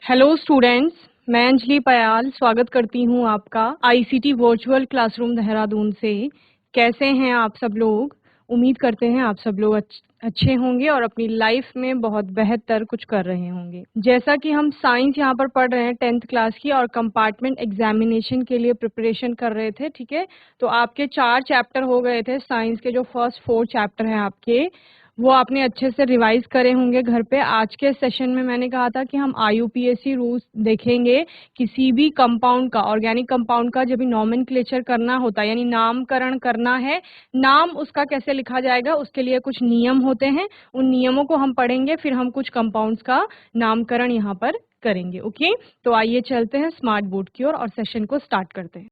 Hello students, मैं अंजलि पयाल स्वागत करती हूँ आपका आईसीटी वर्चुअल क्लासरूम देहरादून से। कैसे हैं आप सब लोग? उम्मीद करते हैं आप सब लोग अच्छे होंगे और अपनी लाइफ में बहुत बेहतर कुछ कर रहे होंगे। जैसा कि हम साइंस यहाँ पर पढ़ रहे हैं 10th क्लास की और कंपार्टमेंट एग्जामिनेशन के लिए प्रिपरेशन कर रहे थे, ठीक है। तो आपके 4 चैप्टर हो गए थे साइंस के, जो फर्स्ट 4 चैप्टर हैं आपके, वो आपने अच्छे से रिवाइज करे होंगे घर पे। आज के सेशन में मैंने कहा था कि हम आईयूपीएसी रूल्स देखेंगे। किसी भी कंपाउंड का, ऑर्गेनिक कंपाउंड का जब भी नॉमेनक्लेचर करना होता है, यानी नामकरण करना है, नाम उसका कैसे लिखा जाएगा, उसके लिए कुछ नियम होते हैं। उन नियमों को हम पढ़ेंगे, फिर हम कुछ कंपाउंड्स का नामकरण यहाँ पर करेंगे। ओके, तो आइए चलते हैं स्मार्ट बोर्ड की ओर और सेशन को स्टार्ट करते हैं।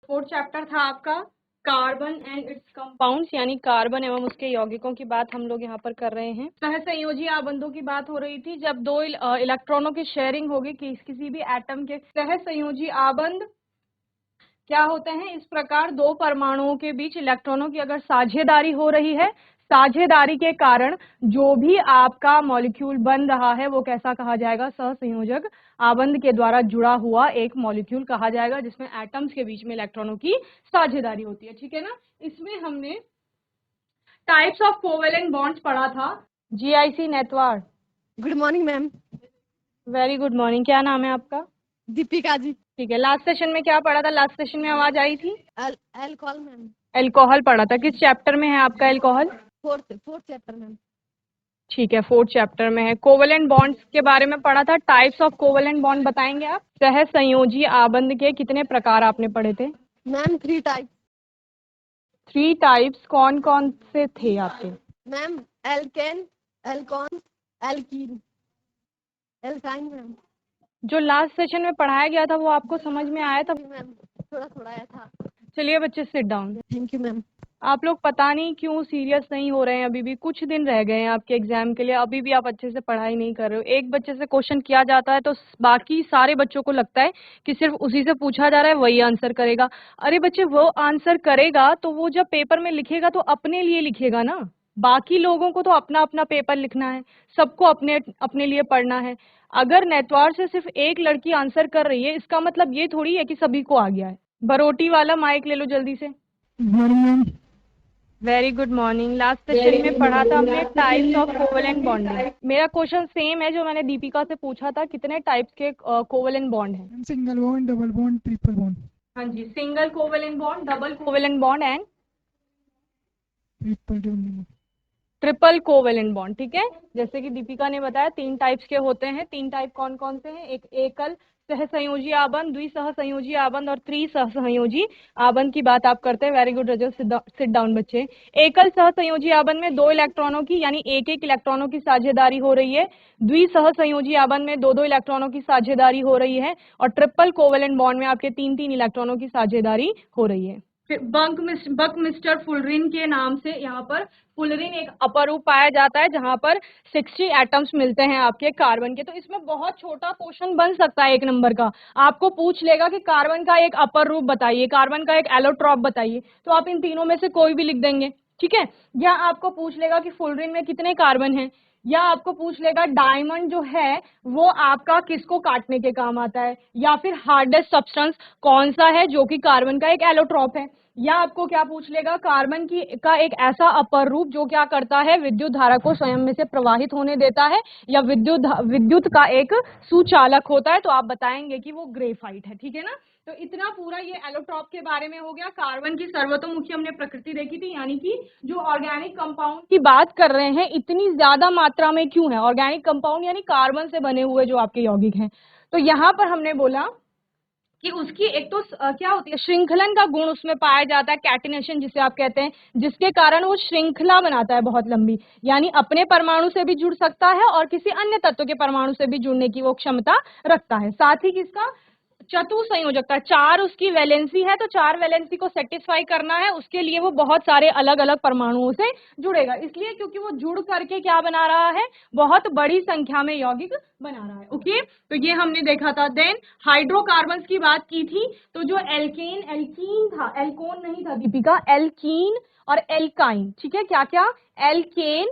4th चैप्टर था आपका कार्बन एंड इट्स कंपाउंड्स, यानी कार्बन एवं उसके यौगिकों की बात हम लोग यहाँ पर कर रहे हैं। सहसंयोजी आबंधों की बात हो रही थी। जब दो इलेक्ट्रॉनों की शेयरिंग होगी किसी भी एटम के, सहसंयोजी आबंध क्या होते हैं? इस प्रकार दो परमाणुओं के बीच इलेक्ट्रॉनों की अगर साझेदारी हो रही है, साझेदारी के कारण जो भी आपका मॉलिक्यूल बन रहा है वो कैसा कहा जाएगा? सहसंयोजक आबंध के द्वारा जुड़ा हुआ एक मॉलिक्यूल कहा जाएगा, जिसमें एटम्स के बीच में इलेक्ट्रॉनों की साझेदारी होती है, ठीक है ना। इसमें हमने टाइप्स ऑफ कोवेलेंट बॉन्ड्स पढ़ा था। GIC Netwar, good morning ma'am. Very good morning. क्या नाम है आपका? दीपिका जी। ठीक है, लास्ट सेशन में क्या पढ़ा था? लास्ट सेशन में आवाज आई थी, अल्कोहल मैम। एल्कोहल पढ़ा था। किस चैप्टर में है आपका एल्कोहल? Fourth chapter ma'am. ठीक है, 4th चैप्टर में है। कोवेलेंट बॉन्ड्स के बारे में पढ़ा था। टाइप्स ऑफ कोवेलेंट बॉन्ड बताएंगे आप? सहसंयोजी आबंध के कितने प्रकार आपने पढ़े थे? Ma'am 3 type. 3 टाइप्स कौन कौन से थे आपके? मैम एल्केन, एल्कोन, एल्कीन, एल्काइन मैम। जो लास्ट सेशन में पढ़ाया गया था वो आपको समझ में आया था? मैम थोड़ा आया था। चलिए बच्चे, sit down. Thank you ma'am. आप लोग पता नहीं क्यों सीरियस नहीं हो रहे हैं। अभी भी कुछ दिन रह गए हैं आपके एग्जाम के लिए, अभी भी आप अच्छे से पढ़ाई नहीं कर रहे हो। एक बच्चे से क्वेश्चन किया जाता है तो बाकी सारे बच्चों को लगता है कि सिर्फ उसी से पूछा जा रहा है, वही आंसर करेगा। अरे बच्चे, वो आंसर करेगा तो वो जब पेपर में लिखेगा तो अपने लिए लिखेगा ना। बाकी लोगों को तो अपना अपना पेपर लिखना है, सबको अपने अपने लिए पढ़ना है। अगर नेटवार से सिर्फ एक लड़की आंसर कर रही है, इसका मतलब ये थोड़ी है कि सभी को आ गया है। बरोटी वाला माइक ले लो जल्दी से। Very good morning. Last session में पढ़ा था हमने टाइप्स ऑफ कोवेलेंट बॉन्डिंग। मेरा क्वेश्चन सेम है जो मैंने दीपिका से पूछा था, कितने टाइप्स के कोवेलेंट बॉन्ड हैं? Single bond, double bond, triple bond. हाँ जी, single covalent bond, double covalent bond and triple covalent bond, ठीक है। जैसे कि दीपिका ने बताया 3 टाइप्स के होते हैं। 3 टाइप कौन कौन से हैं? एक एकल सहसंयोजी आबंध, द्विसहसंयोजी आबंध और त्रिसहसंयोजी आबंध की बात आप करते हैं। वेरी गुड रजत, सिट डाउन बच्चे। एकल सहसंयोजी आबंध में 2 इलेक्ट्रॉनों की, यानी एक एक इलेक्ट्रॉनों की साझेदारी हो रही है। द्विसहसंयोजी आबंध में 2 2 इलेक्ट्रॉनों की साझेदारी हो रही है। और ट्रिपल कोवेलेंट बॉन्ड में आपके 3 3 इलेक्ट्रॉनों की साझेदारी हो रही है। बकमिस्टर फुलरिन के नाम से यहाँ पर फुलरिन एक अपर रूप पाया जाता है जहां पर 60 एटम्स मिलते हैं आपके कार्बन के। तो इसमें बहुत छोटा क्वेश्चन बन सकता है 1 नंबर का। आपको पूछ लेगा कि कार्बन का एक अपर रूप बताइए, कार्बन का एक एलोट्रॉप बताइए, तो आप इन तीनों में से कोई भी लिख देंगे, ठीक है। या आपको पूछ लेगा कि फुलरिन में कितने कार्बन हैं, या आपको पूछ लेगा डायमंड जो है वो आपका किसको काटने के काम आता है, या फिर हार्डेस्ट सब्सटेंस कौन सा है जो कि कार्बन का एक एलोट्रॉप है। या आपको क्या पूछ लेगा, कार्बन की का एक ऐसा अपर रूप जो क्या करता है, विद्युत धारा को स्वयं में से प्रवाहित होने देता है, या विद्युत का एक सुचालक होता है। तो आप बताएंगे कि वो ग्रेफाइट है, ठीक है ना। तो इतना पूरा ये एलोट्रॉप के बारे में हो गया। कार्बन की सर्वतोमुखी हमने प्रकृति देखी थी, यानी कि जो ऑर्गेनिक कंपाउंड की बात कर रहे हैं इतनी ज्यादा मात्रा में क्यों है। ऑर्गेनिक कंपाउंड यानी कार्बन से बने हुए जो आपके यौगिक हैं। तो यहाँ पर हमने बोला कि उसकी एक तो क्या होती है, श्रृंखलन का गुण उसमें पाया जाता है, कैटिनेशन जिसे आप कहते हैं, जिसके कारण वो श्रृंखला बनाता है बहुत लंबी, यानी अपने परमाणु से भी जुड़ सकता है और किसी अन्य तत्व के परमाणु से भी जुड़ने की वो क्षमता रखता है। साथ ही किसका चतुसंयोजकता, 4 उसकी वैलेंसी है, तो 4 वैलेंसी को सेटिस्फाई करना है उसके लिए वो बहुत सारे अलग अलग परमाणुओं से जुड़ेगा, इसलिए क्योंकि वो जुड़ करके क्या बना रहा है, बहुत बड़ी संख्या में यौगिक बना रहा है। ओके, तो ये हमने देखा था। देन हाइड्रोकार्बन्स की बात की थी, तो जो एल्कीन था, एल्कोन नहीं था दीपिका, एल्कीन और एल्काइन, ठीक है। क्या क्या? एल्केन,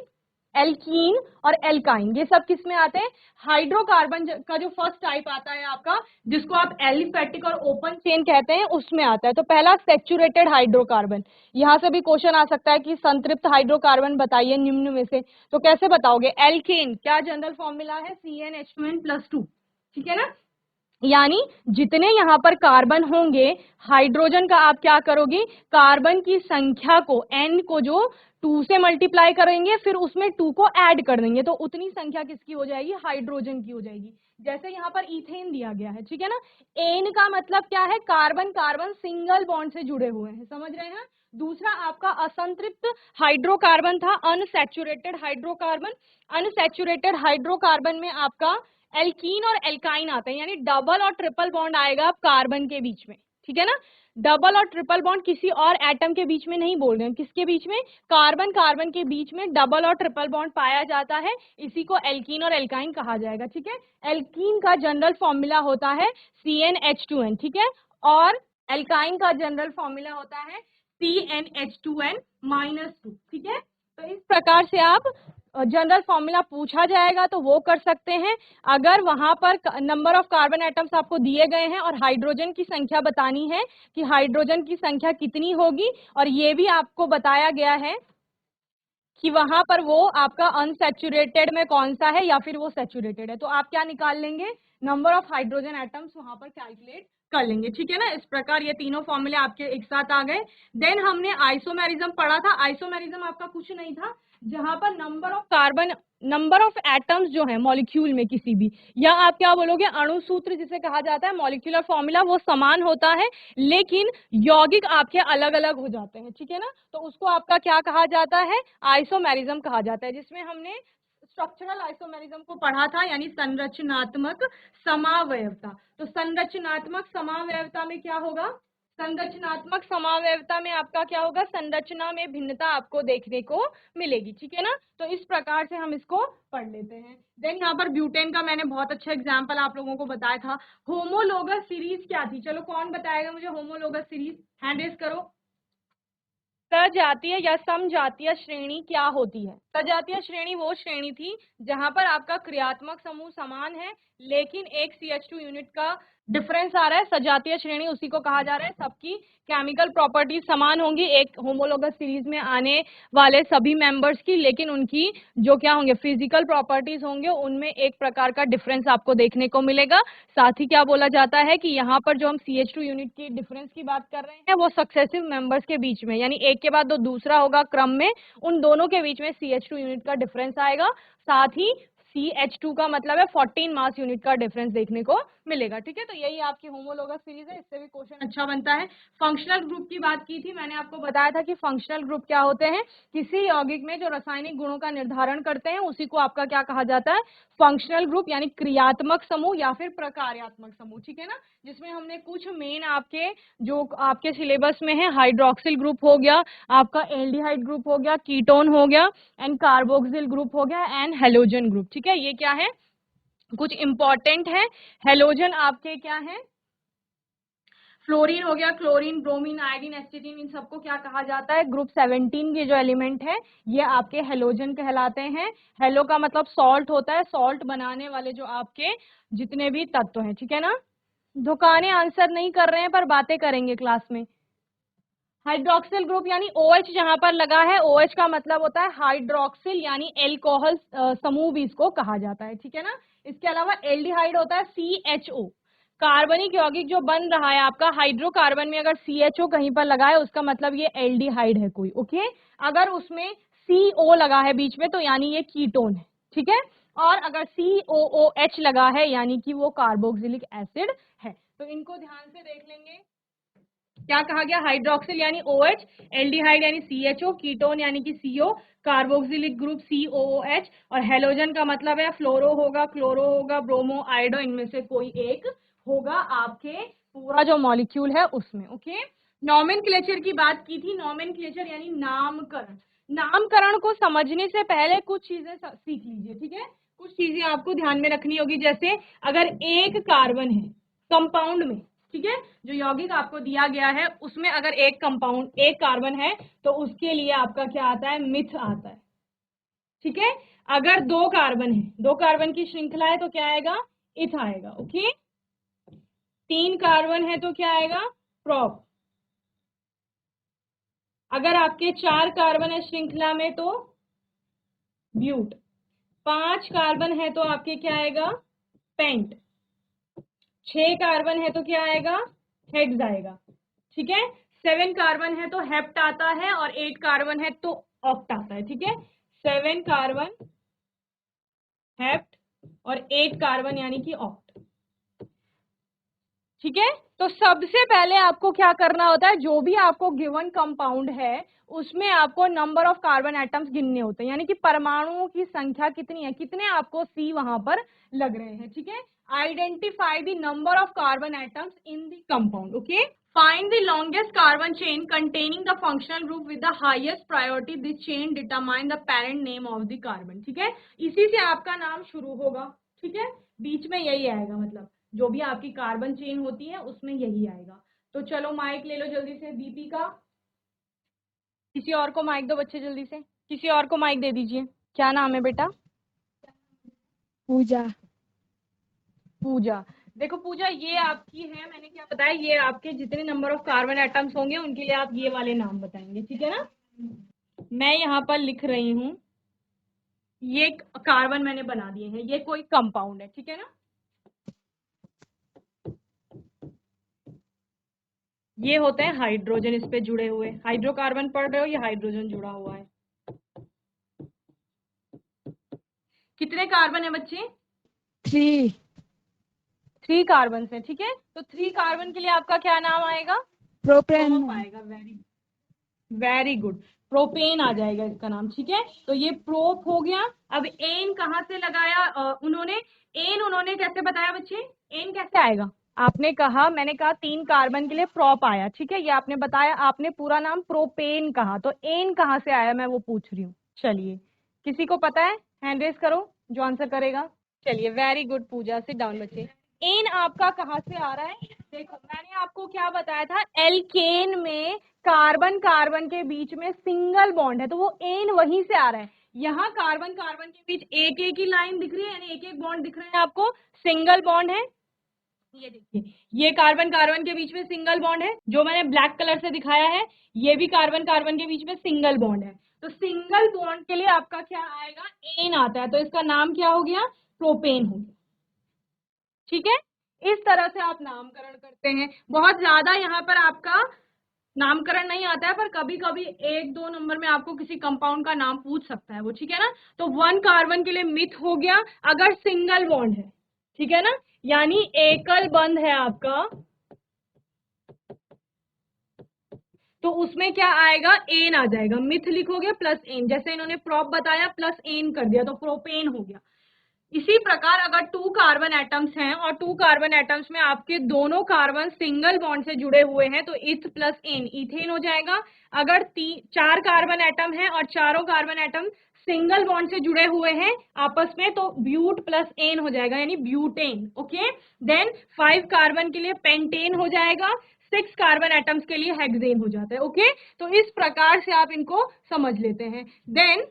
एल्कीन और एल्काइन, ये सब किस में आते हैं? हाइड्रोकार्बन का जो फर्स्ट टाइप आता है आपका, जिसको आप एलिफेटिक और ओपन चेन कहते हैं, उसमें आता है। तो पहला सैचुरेटेड हाइड्रोकार्बन, यहां से भी क्वेश्चन आ सकता है कि संतृप्त हाइड्रोकार्बन बताइए निम्न में से, तो कैसे बताओगे? एल्केन, क्या जनरल फॉर्मूला है? CnH2n+2, ठीक है ना। यानी जितने यहाँ पर कार्बन होंगे, हाइड्रोजन का आप क्या करोगे? कार्बन की संख्या को, n को जो 2 से मल्टीप्लाई करेंगे, फिर उसमें 2 को ऐड कर देंगे, तो उतनी संख्या किसकी हो जाएगी? हाइड्रोजन की हो जाएगी। जैसे यहाँ पर इथेन दिया गया है, ठीक है ना। एन का मतलब क्या है? कार्बन कार्बन सिंगल बॉन्ड से जुड़े हुए हैं, समझ रहे हैं। दूसरा आपका असंतृप्त हाइड्रोकार्बन था, अनसैचुरेटेड हाइड्रोकार्बन। अनसैचुरेटेड हाइड्रोकार्बन में आपका एल्कीन और एल्काइन आते हैं, यानी डबल और ट्रिपल बॉन्ड आएगा कार्बन के बीच में, ठीक है ना। डबल और ट्रिपल बॉन्ड किसी और एटम के बीच में नहीं बोल रहे हैं, किसके बीच में? कार्बन कार्बन के बीच में डबल और ट्रिपल बॉन्ड पाया जाता है, इसी को एल्कीन और एल्काइन कहा जाएगा, ठीक है। एल्कीन का जनरल फॉर्मूला होता है CnH2n, ठीक है, और एल्काइन का जनरल फॉर्मूला होता है CnH2n-2, ठीक है। तो इस प्रकार से आप जनरल फॉर्मूला पूछा जाएगा तो वो कर सकते हैं। अगर वहां पर नंबर ऑफ कार्बन एटम्स आपको दिए गए हैं और हाइड्रोजन की संख्या बतानी है कि हाइड्रोजन की संख्या कितनी होगी, और ये भी आपको बताया गया है कि वहां पर वो आपका अनसैचुरेटेड में कौन सा है या फिर वो सैचुरेटेड है, तो आप क्या निकाल लेंगे? नंबर ऑफ हाइड्रोजन एटम्स वहां पर कैलकुलेट कर लेंगे, ठीक है ना। इस प्रकार ये तीनों फॉर्मूले आपके एक साथ आ गए। देन हमने आइसोमेरिज्म पढ़ा था। आइसोमेरिज्म आपका कुछ नहीं था, जहां पर number of carbon, number of atoms जो है मॉलिक्यूल में किसी भी, या आप क्या बोलोगे, अणुसूत्र जिसे कहा जाता है, मॉलिक्यूलर फॉर्मूला वो समान होता है, लेकिन यौगिक आपके अलग अलग हो जाते हैं, ठीक है ना। तो उसको आपका क्या कहा जाता है? आइसोमेरिज्म कहा जाता है, जिसमें हमने स्ट्रक्चरल आइसोमेरिज्म को पढ़ा था, यानी संरचनात्मक समावयवता। तो संरचनात्मक समावयवता में क्या होगा? संरचनात्मक समावयवता में आपका क्या होगा? संरचना में भिन्नता आपको देखने को मिलेगी, ठीक है ना। तो इस प्रकार से हम इसको पढ़ लेते हैं। देन यहाँ पर ब्यूटेन का मैंने बहुत अच्छा एग्जांपल आप लोगों को बताया था। होमोलोगस सीरीज क्या थी? चलो कौन बताएगा मुझे होमोलोगस सीरीज? हैंड रेज करो। सजातीय या समजातीय श्रेणी क्या होती है? सजातीय श्रेणी वो श्रेणी थी जहां पर आपका क्रियात्मक समूह समान है, लेकिन एक CH2 यूनिट का डिफरेंस आ रहा है। सजातीय श्रेणी उसी को कहा जा रहा है, सबकी केमिकल प्रॉपर्टीज समान होंगी एक होमोलोगस सीरीज में आने वाले सभी मेंबर्स की, लेकिन उनकी जो क्या होंगे, फिजिकल प्रॉपर्टीज होंगे, उनमें एक प्रकार का डिफरेंस आपको देखने को मिलेगा। साथ ही क्या बोला जाता है कि यहाँ पर जो हम CH2 यूनिट की डिफरेंस की बात कर रहे हैं, वो सक्सेसिव मेंबर्स के बीच में, यानी एक के बाद दो दूसरा होगा क्रम में, उन दोनों के बीच में CH2 यूनिट का डिफरेंस आएगा। साथ ही CH2 का मतलब है 14 मास यूनिट का डिफरेंस देखने को मिलेगा, ठीक है। तो यही आपकी होमोलोगस सीरीज है, इससे भी क्वेश्चन अच्छा बनता है। फंक्शनल ग्रुप की बात की थी मैंने, आपको बताया था कि फंक्शनल ग्रुप क्या होते हैं? किसी यौगिक में जो रासायनिक गुणों का निर्धारण करते हैं, उसी को आपका क्या कहा जाता है? फंक्शनल ग्रुप, यानी क्रियात्मक समूह या फिर प्रकार्यात्मक समूह, ठीक है ना। जिसमें हमने कुछ मेन आपके जो आपके सिलेबस में है, हाइड्रोक्सिल ग्रुप हो गया, आपका एल्डिहाइड ग्रुप हो गया, कीटोन हो गया, एंड कार्बोक्सिल ग्रुप हो गया, एंड हेलोजन ग्रुप, ठीक है। ये क्या है? कुछ इंपॉर्टेंट है। हेलोजन आपके क्या है? फ्लोरीन हो गया, क्लोरीन, ब्रोमीन, आयोडीन, एसिटिन, इन सबको क्या कहा जाता है? ग्रुप 17 के जो एलिमेंट है, ये आपके हेलोजन कहलाते हैं। हेलो का मतलब सॉल्ट होता है, सॉल्ट बनाने वाले जो आपके जितने भी तत्व हैं, ठीक है ना। दुकानें आंसर नहीं कर रहे हैं पर बातें करेंगे क्लास में। हाइड्रोक्सिल ग्रुप यानी OH जहां पर लगा है, OH का मतलब होता है हाइड्रोक्सिल, यानी एल्कोहल समूह भी इसको कहा जाता है, ठीक है ना। इसके अलावा एल्डिहाइड होता है CHO, कार्बनिक यौगिक जो बन रहा है आपका हाइड्रोकार्बन में, अगर CHO कहीं पर लगा है उसका मतलब ये एल्डिहाइड है कोई, ओके। अगर उसमें CO लगा है बीच में तो यानी ये कीटोन है, ठीक है। और अगर COOH लगा है यानी कि वो कार्बोक्सिलिक एसिड है। तो इनको ध्यान से देख लेंगे। क्या कहा गया? हाइड्रोक्सिल यानी OH, एल्डिहाइड यानी CHO, कीटोन यानी कि CO, कार्बोक्सिलिक ग्रुप COOH, और हेलोजन का मतलब है फ्लोरो होगा, क्लोरो होगा, ब्रोमो, आयोडो, इनमें से कोई एक होगा आपके पूरा जो मॉलिक्यूल है उसमें, ओके। नॉमेनक्लेचर की बात की थी। नॉमेनक्लेचर यानी नामकरण। नामकरण को समझने से पहले कुछ चीजें सीख लीजिए, ठीक है। कुछ चीजें आपको ध्यान में रखनी होगी, जैसे अगर एक कार्बन है कंपाउंड में, ठीक है, जो यौगिक आपको दिया गया है उसमें अगर एक कंपाउंड, एक कार्बन है, तो उसके लिए आपका क्या आता है? मिथ आता है। ठीक है। अगर 2 कार्बन है, 2 कार्बन की श्रृंखला है तो क्या आएगा, इथ आएगा। ओके, 3 कार्बन है तो क्या आएगा, प्रोप। अगर आपके 4 कार्बन है श्रृंखला में तो ब्यूट। 5 कार्बन है तो आपके क्या आएगा, पेंट। 6 कार्बन है तो क्या आएगा, हेक्स आएगा। ठीक है, 7 कार्बन है तो हेप्ट आता है और 8 कार्बन है तो ऑक्ट आता है। ठीक है, 7 कार्बन हेप्ट और 8 कार्बन यानी कि ऑक्ट। ठीक है, तो सबसे पहले आपको क्या करना होता है, जो भी आपको गिवन कंपाउंड है उसमें आपको नंबर ऑफ कार्बन एटम्स गिनने होते हैं, यानी कि परमाणुओं की संख्या कितनी है, कितने आपको सी वहां पर लग रहे हैं। ठीक है, identify the number of carbon atoms in the compound. Okay, find the longest carbon chain containing the functional group with the highest priority, this chain determine the parent name of the carbon. ठीक है, इसी से आपका नाम शुरू होगा। ठीक है, बीच में यही आएगा, मतलब जो भी आपकी कार्बन चेन होती है उसमें यही आएगा। तो चलो माइक ले लो जल्दी से, दीपिका। किसी और को माइक दो बच्चे, जल्दी से किसी और को माइक दे दीजिए। क्या नाम है बेटा? पूजा। पूजा। देखो पूजा, ये आपकी है, मैंने क्या बताया, ये आपके जितने नंबर ऑफ कार्बन एटम्स होंगे उनके लिए आप ये वाले नाम बताएंगे। ठीक है ना, मैं यहाँ पर लिख रही हूँ, ये कार्बन मैंने बना दिए हैं, ये कोई कंपाउंड है। ठीक है ना, ये होते हैं हाइड्रोजन इस पे जुड़े हुए, हाइड्रोकार्बन पढ़ रहे हो, ये हाइड्रोजन जुड़ा हुआ है। कितने कार्बन है बच्चे? 3 कार्बन है। ठीक है, तो 3 कार्बन के लिए आपका क्या नाम आएगा, प्रोपेन। प्रोप आएगा। वेरी गुड, प्रोपेन आ जाएगा इसका नाम। ठीक है, तो ये प्रोप हो गया। अब एन कहाँ से लगाया उन्होंने, एन उन्होंने कैसे बताया बच्चे, एन कैसे आएगा? आपने कहा, मैंने कहा 3 कार्बन के लिए प्रोप आया। ठीक है, ये आपने बताया, आपने पूरा नाम प्रोपेन कहा, तो एन कहाँ से आया मैं वो पूछ रही हूँ। चलिए, किसी को पता है, हैंड रेज करो जो आंसर करेगा। चलिए, वेरी गुड पूजा, सिट डाउन बच्चे। एन आपका कहाँ से आ रहा है? देखो मैंने आपको क्या बताया था, एल्केन में कार्बन कार्बन के बीच में सिंगल बॉन्ड है, तो वो एन वहीं से आ रहा है। यहाँ कार्बन कार्बन के बीच एक एक ही लाइन दिख रही है, यानी एक एक बॉन्ड दिख रहे हैं आपको, सिंगल बॉन्ड है। ये देखिए, ये कार्बन कार्बन के बीच में सिंगल बॉन्ड है, जो मैंने ब्लैक कलर से दिखाया है ये भी कार्बन कार्बन के बीच में सिंगल बॉन्ड है। तो सिंगल बॉन्ड के लिए आपका क्या आएगा, एन आता है, तो इसका नाम क्या हो गया, प्रोपेन हो गया। ठीक है, इस तरह से आप नामकरण करते हैं। बहुत ज्यादा यहाँ पर आपका नामकरण नहीं आता है, पर कभी कभी 1-2 नंबर में आपको किसी कंपाउंड का नाम पूछ सकता है वो। ठीक है ना, तो 1 कार्बन के लिए मिथ हो गया, अगर सिंगल बॉन्ड है। ठीक है ना, यानी एकल बंध है आपका, तो उसमें क्या आएगा, एन आ जाएगा। मिथ लिखोगे प्लस एन, जैसे इन्होंने प्रोप बताया प्लस एन कर दिया तो प्रोपेन हो गया। इसी प्रकार अगर 2 कार्बन एटम्स हैं और 2 कार्बन एटम्स में आपके दोनों कार्बन सिंगल बॉन्ड से जुड़े हुए हैं तो इथ प्लस एन इथेन हो जाएगा। अगर 4 कार्बन एटम हैं और चारों कार्बन एटम सिंगल बॉन्ड से जुड़े हुए हैं आपस में तो ब्यूट प्लस एन हो जाएगा, यानी ब्यूटेन। ओके, देन 5 कार्बन के लिए पेंटेन हो जाएगा, 6 कार्बन एटम्स के लिए हेक्सेन हो जाता है। ओके, तो इस प्रकार से आप इनको समझ लेते हैं। देन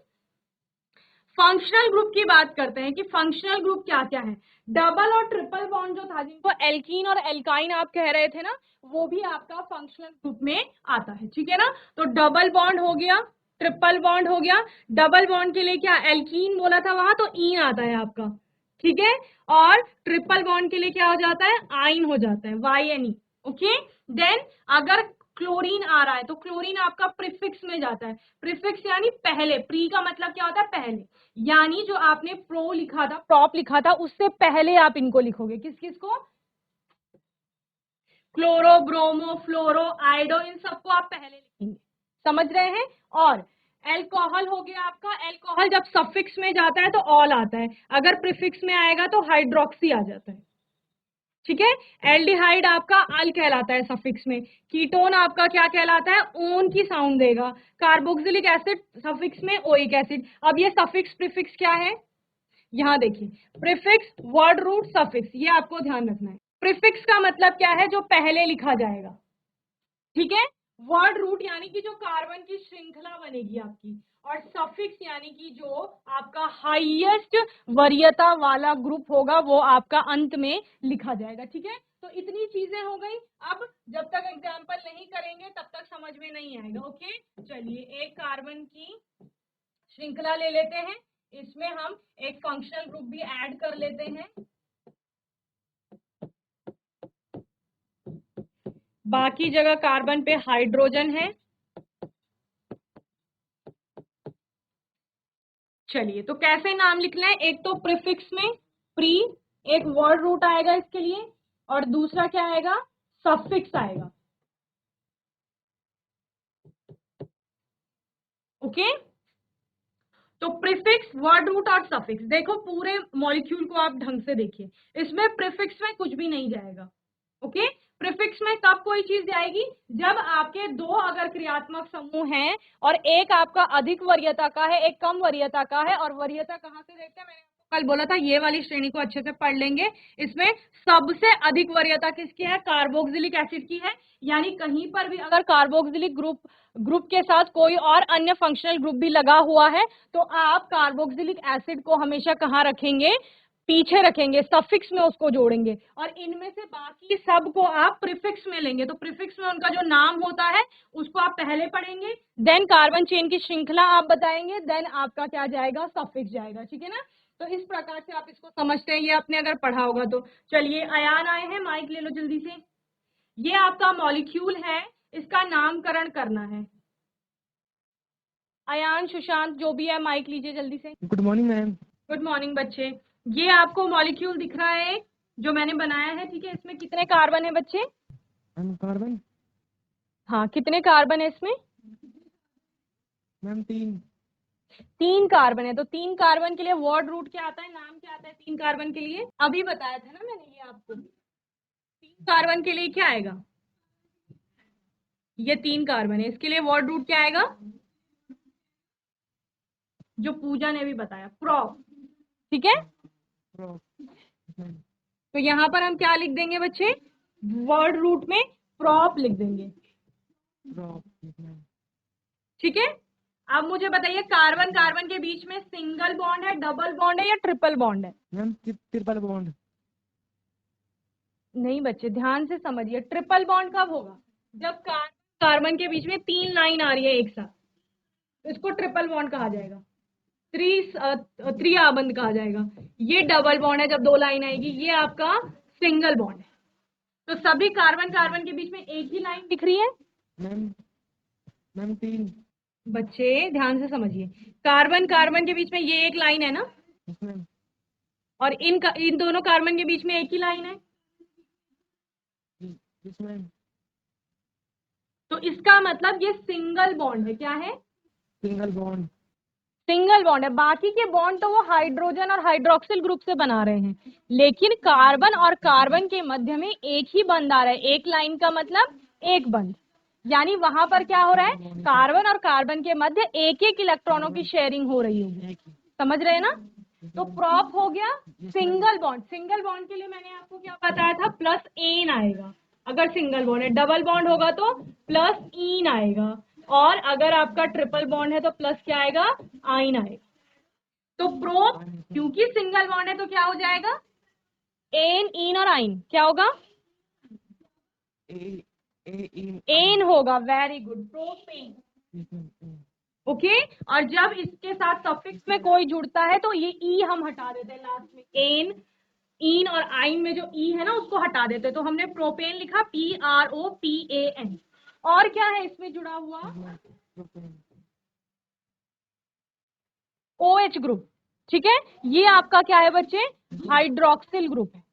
फंक्शनल ग्रुप की बात करते हैं कि फंक्शनल ग्रुप क्या क्या है। डबल और ट्रिपल बॉन्ड जो था, जिनको एल्कीन और एल्काइन आप कह रहे थे ना, वो भी आपका फंक्शनल ग्रुप में आता है। ठीक है ना, तो डबल बॉन्ड हो गया, ट्रिपल बॉन्ड हो गया। डबल बॉन्ड के लिए क्या एल्कीन बोला था वहां, तो ईन आता है आपका। ठीक है, और ट्रिपल बॉन्ड के लिए क्या हो जाता है, आइन हो जाता है, YNE। ओके, देन अगर क्लोरीन आ रहा है तो क्लोरीन आपका प्रीफिक्स में जाता है। प्रीफिक्स यानी पहले, प्री का मतलब क्या होता है, पहले, यानी जो आपने प्रो लिखा था, प्रॉप लिखा था, उससे पहले आप इनको लिखोगे। किस किस को, क्लोरो, ब्रोमो, फ्लोरो, आइडो, इन सबको आप पहले लिखेंगे। समझ रहे हैं? और एल्कोहल हो गया आपका, एल्कोहल जब सफिक्स में जाता है तो ऑल आता है, अगर प्रीफिक्स में आएगा तो हाइड्रोक्सी आ जाता है। ठीक है, एल्डिहाइड आपका अल कहलाता है सफिक्स में। कीटोन आपका क्या कहलाता है, ओन की साउंड देगा। कार्बोक्सिलिक एसिड सफिक्स में ओइक एसिड। अब ये सफिक्स प्रीफिक्स क्या है, यहाँ देखिए, प्रीफिक्स वर्ड रूट सफिक्स, ये आपको ध्यान रखना है। प्रीफिक्स का मतलब क्या है, जो पहले लिखा जाएगा। ठीक है, वर्ड रूट यानी कि जो कार्बन की श्रृंखला बनेगी आपकी, और सफिक्स यानी कि जो आपका हाईएस्ट वरीयता वाला ग्रुप होगा वो आपका अंत में लिखा जाएगा। ठीक है, तो इतनी चीजें हो गई। अब जब तक एग्जाम्पल नहीं करेंगे तब तक समझ में नहीं आएगा। ओके, चलिए एक कार्बन की श्रृंखला ले लेते हैं, इसमें हम एक फंक्शनल ग्रुप भी ऐड कर लेते हैं। बाकी जगह कार्बन पे हाइड्रोजन है। चलिए, तो कैसे नाम लिखना है? एक तो प्रीफिक्स में प्री, एक वर्ड रूट आएगा इसके लिए, और दूसरा क्या आएगा? सफिक्स आएगा। ओके, तो प्रीफिक्स, वर्ड रूट और सफिक्स। देखो पूरे मॉलिक्यूल को आप ढंग से देखिए, इसमें प्रीफिक्स में कुछ भी नहीं जाएगा। ओके, प्रीफिक्स में कब कोई चीज जाएगी? जब आपके दो अगर क्रियात्मक समूह हैं और एक आपका अधिक वरीयता का है, एक कम वरीयता का है, और वरीयता कहाँ से देखते हैं? मैंने आपको कल बोला था ये वाली श्रेणी को अच्छे से पढ़ लेंगे। इसमें सबसे अधिक वरीयता किसकी है? कार्बोक्सिलिक एसिड की है। यानी कहीं पर भी अगर कार्बोक्सिलिक ग्रुप के साथ कोई और अन्य फंक्शनल ग्रुप भी लगा हुआ है तो आप कार्बोक्सिलिक एसिड को हमेशा कहाँ रखेंगे? पीछे रखेंगे, सफिक्स में उसको जोड़ेंगे, और इनमें से बाकी सब को आप प्रीफिक्स में लेंगे। तो प्रीफिक्स में उनका जो नाम होता है उसको आप पहले पढ़ेंगे, देन कार्बन चेन की श्रृंखला आप बताएंगे, देन आपका क्या जाएगा? सफिक्स जाएगा। ठीक है ना? तो इस प्रकार से आप इसको समझते हैं, ये आपने अगर पढ़ा होगा तो। चलिए, अयान आए हैं, माइक ले लो जल्दी से। ये आपका मॉलिक्यूल है, इसका नामकरण करना है। अयान, सुशांत, जो भी है, माइक लीजिए जल्दी से। Good morning ma'am. Good morning बच्चे। ये आपको मॉलिक्यूल दिख रहा है जो मैंने बनाया है। ठीक है, इसमें कितने कार्बन है बच्चे? कार्बन, हाँ, कितने कार्बन है इसमें? मैम 3 कार्बन है। तो 3 कार्बन के लिए वर्ड रूट क्या आता है, नाम क्या आता है 3 कार्बन के लिए? अभी बताया था ना मैंने ये आपको। 3 कार्बन के लिए क्या आएगा? ये 3 कार्बन है, इसके लिए वर्ड रूट क्या आएगा? जो पूजा ने भी बताया, प्रोप। ठीक है, तो यहाँ पर हम क्या लिख देंगे बच्चे? वर्ड रूट में प्रोप लिख देंगे। ठीक है, अब मुझे बताइए, कार्बन कार्बन के बीच में सिंगल बॉन्ड है, डबल बॉन्ड है या ट्रिपल बॉन्ड है? Ma'am triple bond. नहीं बच्चे, ध्यान से समझिए, ट्रिपल बॉन्ड कब होगा? जब कार्बन के बीच में 3 लाइन आ रही है एक साथ, तो इसको ट्रिपल बॉन्ड कहा जाएगा, त्रिआबंध कहा जाएगा। ये डबल बॉन्ड है जब 2 लाइन आएगी, ये आपका सिंगल बॉन्ड है। तो सभी कार्बन कार्बन के बीच में एक ही लाइन दिख रही है। मैम 3। बच्चे ध्यान से समझिए, कार्बन कार्बन के बीच में ये एक लाइन है ना, और इन दोनों कार्बन के बीच में एक ही लाइन है। तो इसका मतलब ये सिंगल बॉन्ड है। क्या है? Single bond. सिंगल बॉन्ड है। बाकी के बॉन्ड तो वो हाइड्रोजन और हाइड्रोक्सिल ग्रुप से बना रहे हैं, लेकिन कार्बन और कार्बन के मध्य में एक ही बंध आ रहा है। एक लाइन का मतलब एक बंध, यानी वहां पर क्या हो रहा है? कार्बन और कार्बन के मध्य एक एक इलेक्ट्रॉनों की शेयरिंग हो रही होगी। समझ रहे हैं ना? तो प्रॉप हो गया सिंगल बॉन्ड। सिंगल बॉन्ड के लिए मैंने आपको क्या बताया था? प्लस एन आएगा अगर सिंगल बॉन्ड है। डबल बॉन्ड होगा तो प्लस इन आएगा, और अगर आपका ट्रिपल बॉन्ड है तो प्लस क्या आएगा? आइन आएगा। तो प्रोप, क्योंकि सिंगल बॉन्ड है तो क्या हो जाएगा? एन, इन और आइन क्या होगा? एन होगा। Very good, propane. ओके, और जब इसके साथ सफिक्स में कोई जुड़ता है तो ये ई हम हटा देते हैं लास्ट में। एन, इन और आइन में जो ई है ना उसको हटा देते हैं, तो हमने प्रोपेन लिखा, PROPAN। और क्या है इसमें जुड़ा हुआ? OH group. ठीक है, ये आपका क्या है बच्चे? हाइड्रोक्सिल ग्रुप है।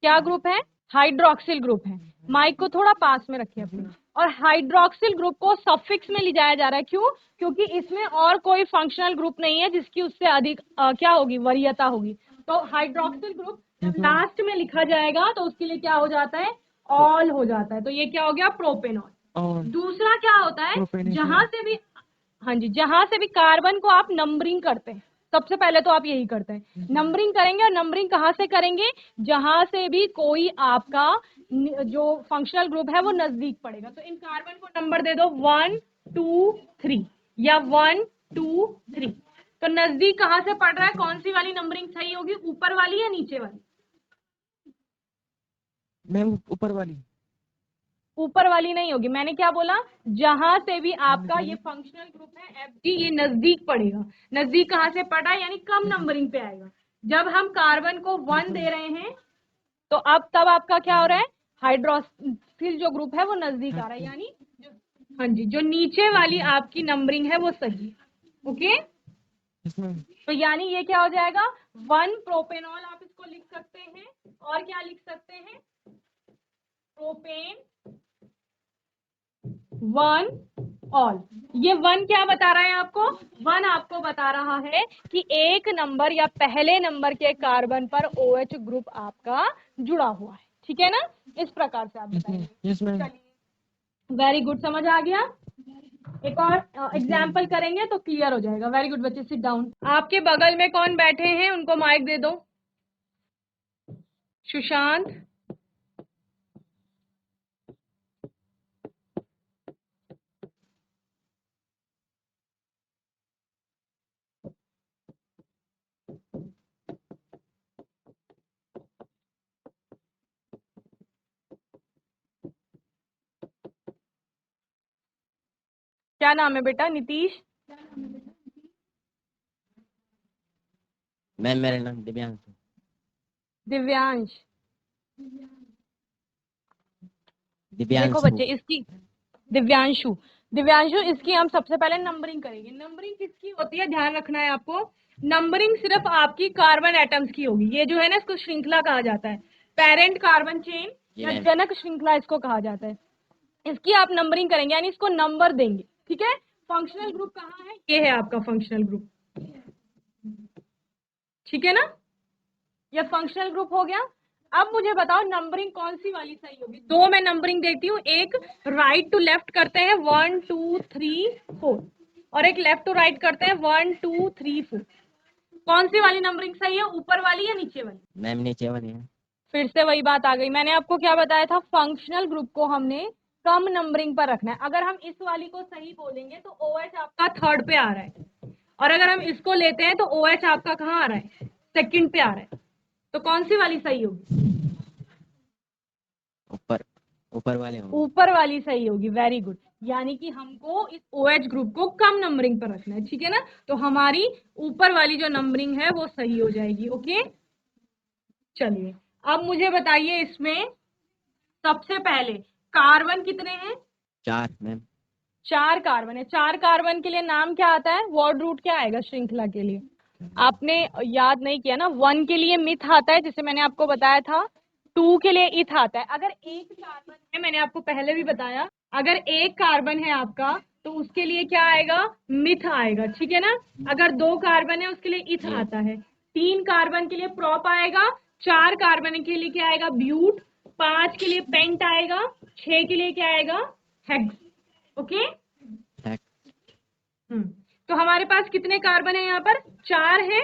क्या ग्रुप है? हाइड्रोक्सिल ग्रुप है। माइक को थोड़ा पास में रखिए अपने। और हाइड्रोक्सिल ग्रुप को सफिक्स में ले जाया जा रहा है। क्यों? क्योंकि इसमें और कोई फंक्शनल ग्रुप नहीं है जिसकी उससे अधिक क्या होगी? वरीयता होगी। तो हाइड्रोक्सिल ग्रुप जब लास्ट में लिखा जाएगा तो उसके लिए क्या हो जाता है? ऑल हो जाता है। तो ये क्या हो गया? प्रोपेनॉल। दूसरा क्या होता है? जहां से भी, हाँ जी, जहां से भी कार्बन को आप नंबरिंग करते हैं सबसे पहले तो आप यही करते हैं, नंबरिंग करेंगे। और नंबरिंग कहाँ से करेंगे? जहां से भी कोई आपका जो फंक्शनल ग्रुप है वो नजदीक पड़ेगा। तो इन कार्बन को नंबर दे दो 1 2 3 या 1 2 3। तो नजदीक कहाँ से पड़ रहा है? कौन सी वाली नंबरिंग सही होगी, ऊपर वाली या नीचे वाली? मैम ऊपर वाली। ऊपर वाली नहीं होगी, मैंने क्या बोला? जहां से भी आपका ये फंक्शनल ग्रुप है एफजी, ये नजदीक पड़ेगा। नजदीक कहाँ से पड़ रहा है? यानी कम नंबरिंग पे आएगा। जब हम कार्बन को 1 दे रहे हैं तो अब तब आपका क्या हो रहा है? हाइड्रोक्सिल जो ग्रुप है वो नजदीक आ रहा है, यानी हाँ जी, जो नीचे वाली आपकी नंबरिंग है वो सही है। Okay, yes ma'am. तो यानी ये क्या हो जाएगा? 1 प्रोपेनॉल आप इसको लिख सकते हैं, और क्या लिख सकते हैं? Propane 1 all. ये 1 क्या बता रहा है आपको? 1 आपको बता रहा है कि एक नंबर या पहले नंबर के कार्बन पर OH ग्रुप आपका जुड़ा हुआ है। ठीक है ना? इस प्रकार से आप बताएंगे। Yes ma'am. चलिए, वेरी गुड, समझ आ गया। एक और एग्जाम्पल करेंगे तो क्लियर हो जाएगा। वेरी गुड बच्चे, सिट डाउन। आपके बगल में कौन बैठे हैं उनको माइक दे दो। सुशांत, क्या नाम है बेटा? नीतीश? मैम मेरा नाम दिव्यांश है। दिव्यांश? देखो दिव्यांशु। बच्चे, इसकी दिव्यांशु, दिव्यांशु, इसकी हम सबसे पहले नंबरिंग करेंगे। नंबरिंग किसकी होती है, ध्यान रखना है आपको। नंबरिंग सिर्फ आपकी कार्बन एटम्स की होगी। ये जो है ना, इसको श्रृंखला कहा जाता है, पेरेंट कार्बन चेन जी या मैम। जनक श्रृंखला इसको कहा जाता है। इसकी आप नंबरिंग करेंगे, यानी इसको नंबर देंगे। ठीक है? फंक्शनल ग्रुप कहाँ है? ये है आपका फंक्शनल ग्रुप। ठीक है ना? ये फंक्शनल ग्रुप हो गया। अब मुझे बताओ नंबरिंग कौन सी वाली सही होगी? दो मैं नंबरिंग देती हूँ, एक राइट टू लेफ्ट करते हैं 1 2 3 4, और एक लेफ्ट टू राइट करते हैं 1 2 3 4। कौन सी वाली नंबरिंग सही है, ऊपर वाली या नीचे वाली? मैम नीचे वाली है। फिर से वही बात आ गई। मैंने आपको क्या बताया था? फंक्शनल ग्रुप को हमने कम नंबरिंग पर रखना है। अगर हम इस वाली को सही बोलेंगे तो OH आपका थर्ड पे आ रहा है, और अगर हम इसको लेते हैं तो OH आपका कहाँ आ रहा है? सेकंड पे आ रहा है। तो कौन सी वाली सही होगी? ऊपर ऊपर वाले होंगे। ऊपर वाली सही होगी। Very good. यानी कि हमको इस OH ग्रुप को कम नंबरिंग पर रखना है। ठीक है ना? तो हमारी ऊपर वाली जो नंबरिंग है वो सही हो जाएगी। ओके, चलिए अब मुझे बताइए, इसमें सबसे पहले कार्बन कितने हैं? 4 मैम। 4 कार्बन है। 4 कार्बन के लिए नाम क्या आता है? वर्ड रूट क्या आएगा श्रृंखला के लिए? आपने याद नहीं किया ना? 1 के लिए मिथ आता है, जिसे मैंने आपको बताया था। 2 के लिए इथ आता है। अगर एक कार्बन है, मैंने आपको पहले भी बताया, अगर एक कार्बन है आपका तो उसके लिए क्या आएगा? मिथ आएगा। ठीक है ना? अगर 2 कार्बन है उसके लिए इथ जी। आता है। 3 कार्बन के लिए प्रोप आएगा। 4 कार्बन के लिए क्या आएगा? ब्यूट। 5 के लिए पेंट आएगा। 6 के लिए क्या आएगा? हेक्स। ओके। टैक। तो हमारे पास कितने कार्बन है यहाँ पर? 4 है।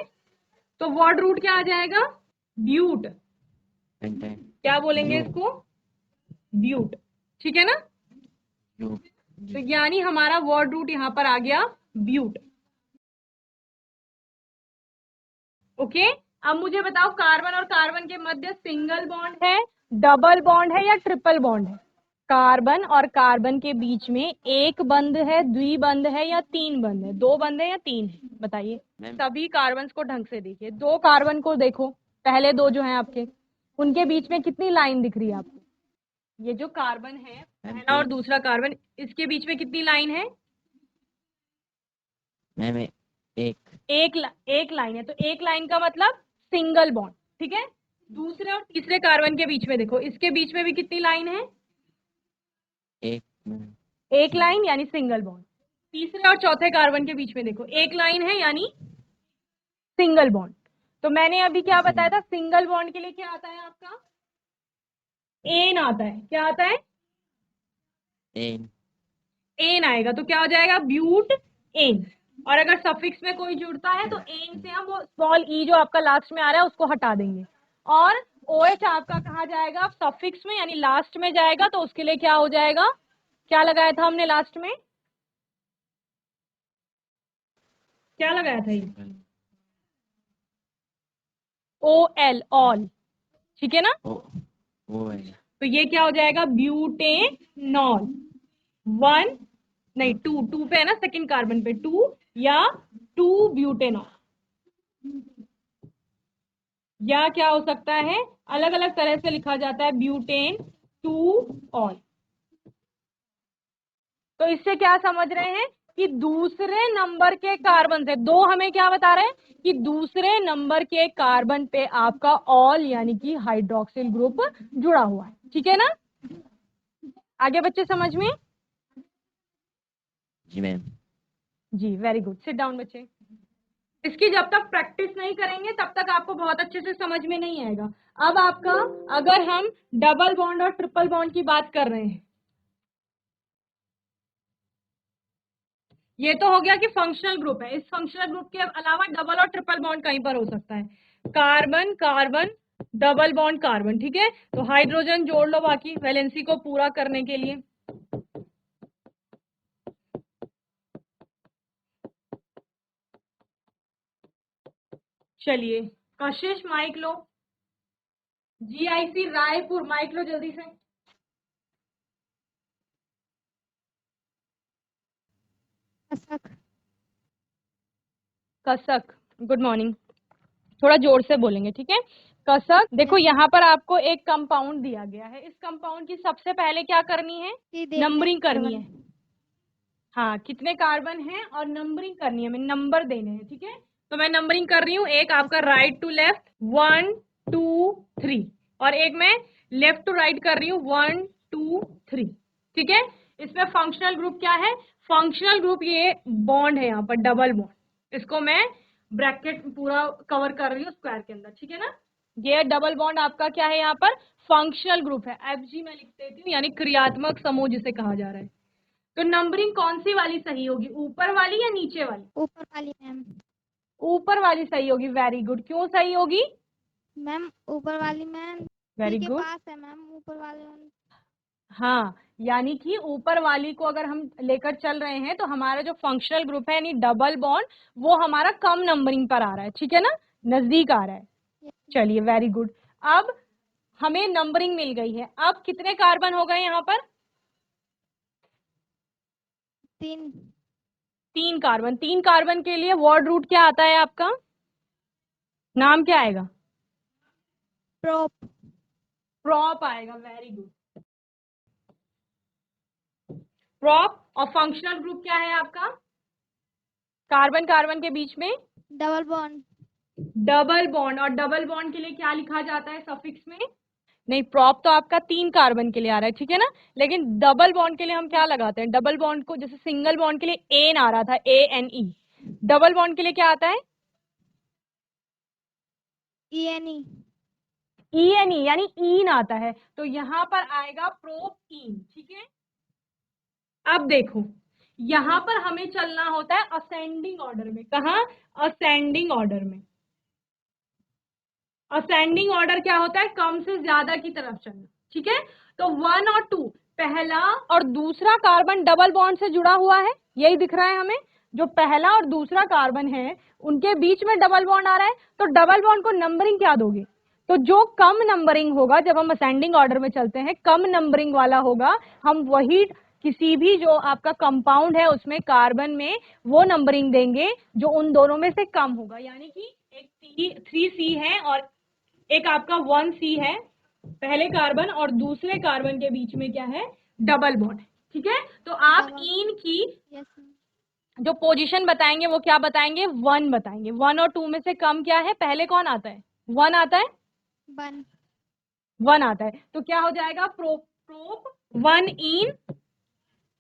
तो वर्ड रूट क्या आ जाएगा? ब्यूट। पेंटाइन। क्या बोलेंगे यू। इसको? ब्यूट। ठीक है ना? यू। तो यानी हमारा वर्ड रूट यहाँ पर आ गया ब्यूट। ओके, अब मुझे बताओ कार्बन और कार्बन के मध्य सिंगल बॉन्ड है, डबल बॉन्ड है या ट्रिपल बॉन्ड है? कार्बन और कार्बन के बीच में एक बंध है, द्विबंध है या 3 बंध है? 2 बंध है या 3 है? बताइए। मैम सभी कार्बन को ढंग से देखिए। 2 कार्बन को देखो, पहले 2 जो हैं आपके, उनके बीच में कितनी लाइन दिख रही है आपको? ये जो कार्बन है पहला और दूसरा कार्बन, इसके बीच में कितनी लाइन है? मैम एक। एक लाइन है। तो एक लाइन का मतलब सिंगल बॉन्ड। ठीक है? दूसरे और तीसरे कार्बन के बीच में देखो, इसके बीच में भी कितनी लाइन है? एक मैम। एक लाइन यानी सिंगल बॉन्ड। तीसरे और चौथे कार्बन के बीच में देखो, एक लाइन है यानी सिंगल बॉन्ड। तो मैंने अभी क्या बताया था? सिंगल बॉन्ड के लिए क्या आता है आपका? एन आता है। क्या आता है? एन। एन आएगा। तो क्या हो जाएगा? But ane. और अगर सफिक्स में कोई जुड़ता है तो एन से हम वो स्मॉल ई जो आपका लास्ट में आ रहा है उसको हटा देंगे। और OH आपका कहाँ जाएगा? सफिक्स में यानी लास्ट में जाएगा, तो उसके लिए क्या हो जाएगा? क्या लगाया था हमने लास्ट में? क्या लगाया था ये? OL, all. ठीक है ना? ओ है। तो ये क्या हो जाएगा? ब्यूटेनॉल। 1 नहीं 2 पे है ना, सेकंड कार्बन पे 2 या 2 ब्यूटेनॉल, या क्या हो सकता है? अलग अलग तरह से लिखा जाता है, ब्यूटेन 2 ऑल। तो इससे क्या समझ रहे हैं कि दूसरे नंबर के कार्बन से, दो हमें क्या बता रहे हैं कि दूसरे नंबर के कार्बन पे आपका ऑल यानी कि हाइड्रोक्सिल ग्रुप जुड़ा हुआ है। ठीक है ना? आगे बच्चे समझ में? जी मैम। जी, वेरी गुड। सिट डाउन बच्चे। इसकी जब तक प्रैक्टिस नहीं करेंगे तब तक आपको बहुत अच्छे से समझ में नहीं आएगा। अब आपका, अगर हम डबल बॉन्ड और ट्रिपल बॉन्ड की बात कर रहे हैं, ये तो हो गया कि फंक्शनल ग्रुप है। इस फंक्शनल ग्रुप के अलावा डबल और ट्रिपल बॉन्ड कहीं पर हो सकता है। Carbon carbon, double bond carbon. ठीक है, तो हाइड्रोजन जोड़ लो बाकी वैलेंसी को पूरा करने के लिए। चलिए, कशिश माइक लो। GIC रायपुर माइक लो जल्दी से। कसक। कसक, गुड मॉर्निंग। थोड़ा जोर से बोलेंगे, ठीक है? कसक, देखो यहाँ पर आपको एक कंपाउंड दिया गया है। इस कंपाउंड की सबसे पहले क्या करनी है? नंबरिंग करनी है। हाँ, कितने कार्बन हैं और नंबरिंग करनी है, मैं नंबर देने हैं। ठीक है, तो मैं नंबरिंग कर रही हूँ। एक आपका राइट टू लेफ्ट 1 2 3, और एक मैं लेफ्ट टू राइट कर रही हूँ 1 2 3। ठीक है, इसमें फंक्शनल ग्रुप क्या है? फंक्शनल ग्रुप ये बॉन्ड है यहाँ पर, डबल बॉन्ड। इसको मैं ब्रैकेट पूरा कवर कर रही हूँ स्क्वायर के अंदर। ठीक है ना? ये डबल बॉन्ड आपका क्या है यहाँ पर? फंक्शनल ग्रुप है। FG में लिख देती हूँ, यानी क्रियात्मक समूह जिसे कहा जा रहा है। तो नंबरिंग कौन सी वाली सही होगी, ऊपर वाली या नीचे वाली? ऊपर वाली मैम। ऊपर वाली सही होगी। Very good. क्यों सही होगी? मैम ऊपर वाली मैम वेरी के गुड। पास है मैम, ऊपर वाले हाँ, यानी कि ऊपर वाली को अगर हम लेकर चल रहे हैं तो हमारा जो फंक्शनल ग्रुप है यानी डबल बॉन्ड, वो हमारा कम नंबरिंग पर आ रहा है। ठीक है ना? नजदीक आ रहा है। चलिए, वेरी गुड। अब हमें नंबरिंग मिल गई है। अब कितने कार्बन हो गए यहाँ पर? 3। 3 कार्बन। 3 कार्बन के लिए वर्ड रूट क्या आता है आपका? नाम क्या आएगा? प्रोप। प्रॉप आएगा। Very good, prop. और फंक्शनल ग्रुप क्या है आपका? कार्बन कार्बन के बीच में डबल बॉन्ड। Double bond. और डबल बॉन्ड के लिए क्या लिखा जाता है सफिक्स में? नहीं, प्रॉप तो आपका 3 कार्बन के लिए आ रहा है। ठीक है ना? लेकिन डबल बॉन्ड के लिए हम क्या लगाते हैं? डबल बॉन्ड को, जैसे सिंगल बॉन्ड के लिए एन आ रहा था, ANE, डबल बॉन्ड के लिए क्या आता है? ENE। ENE, यानी ईन आता है। तो यहां पर आएगा प्रोप ईन। ठीक है, अब देखो, यहां पर हमें चलना होता है असेंडिंग ऑर्डर में। कहा? असेंडिंग ऑर्डर में। असेंडिंग ऑर्डर क्या होता है? कम से ज्यादा की तरफ चलना। ठीक है, तो 1 और 2, पहला और दूसरा कार्बन डबल बॉन्ड से जुड़ा हुआ है, यही दिख रहा है हमें। जो पहला और दूसरा कार्बन है उनके बीच में डबल बॉन्ड आ रहा है, तो डबल बॉन्ड को नंबरिंग क्या दोगे? तो जो कम नंबरिंग होगा, जब हम असेंडिंग ऑर्डर में चलते हैं, कम नंबरिंग वाला होगा, हम वही किसी भी जो आपका कंपाउंड है उसमें कार्बन में वो नंबरिंग देंगे जो उन दोनों में से कम होगा। यानी कि एक 3C है और एक आपका 1C है, पहले कार्बन और दूसरे कार्बन के बीच में क्या है? डबल बॉन्ड है। ठीक है, तो आप इन की यस जो पोजीशन बताएंगे वो क्या बताएंगे? 1 बताएंगे। 1 और 2 में से कम क्या है? पहले कौन आता है? 1 आता है। 1। 1 आता है, तो क्या हो जाएगा? प्रोप 1 इन।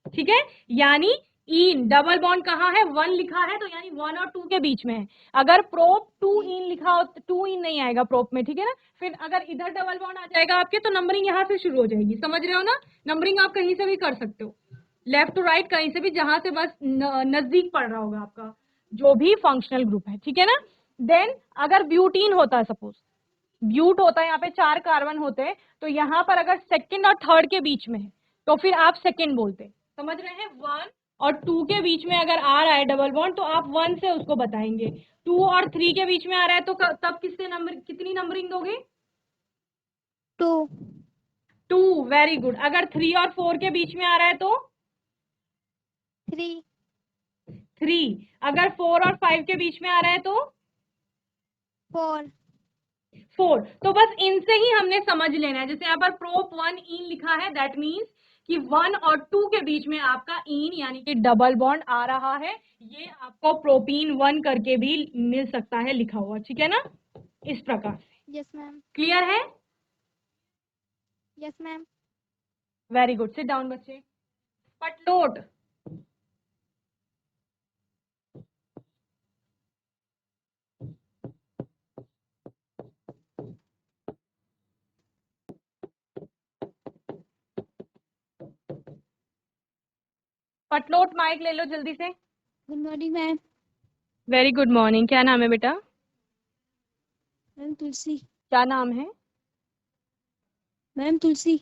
ठीक है, यानी इन डबल बॉन्ड कहाँ है? 1 लिखा है, तो यानी 1 और 2 के बीच में है। अगर प्रोप 2 इन लिखा हो तो 2 इन नहीं आएगा प्रोप में। ठीक है ना? फिर अगर इधर डबल बॉन्ड आ जाएगा आपके, तो नंबरिंग यहाँ से शुरू हो जाएगी। समझ रहे हो ना? नंबरिंग आप कहीं से भी कर सकते हो, लेफ्ट टू राइट कहीं से भी, जहां से बस नजदीक पड़ रहा होगा आपका। जो भी फंक्शनल ग्रुप है, ठीक है ना। देन अगर ब्यूटीन होता है, सपोज ब्यूट होता है, यहाँ पे 4 कार्बन होते हैं, तो यहाँ पर अगर सेकंड और थर्ड के बीच में है तो फिर आप सेकंड बोलते हैं, समझ रहे हैं। 1 और 2 के बीच में अगर आ रहा है डबल बॉन्ड तो आप 1 से उसको बताएंगे। 2 और 3 के बीच में आ रहा है तो तब किससे नंबर, कितनी नंबरिंग दोगे? 2 2, वेरी गुड। अगर 3 और 4 के बीच में आ रहा है तो 3 3। अगर 4 और 5 के बीच में आ रहा है तो 4 4। तो बस इनसे ही हमने समझ लेना है। जैसे यहाँ पर प्रोप 1 इन लिखा है, दैट मीन्स कि 1 और 2 के बीच में आपका इन यानी कि डबल बॉन्ड आ रहा है। ये आपको प्रोपीन 1 करके भी मिल सकता है लिखा हुआ, ठीक है ना, इस प्रकार से। यस मैम क्लियर है? Yes ma'am very good, sit down बच्चे। पटलोट, पटलोट माइक ले लो जल्दी से। Good morning ma'am very good morning. क्या नाम है बेटा? मैम तुलसी क्या नाम है? मैम तुलसी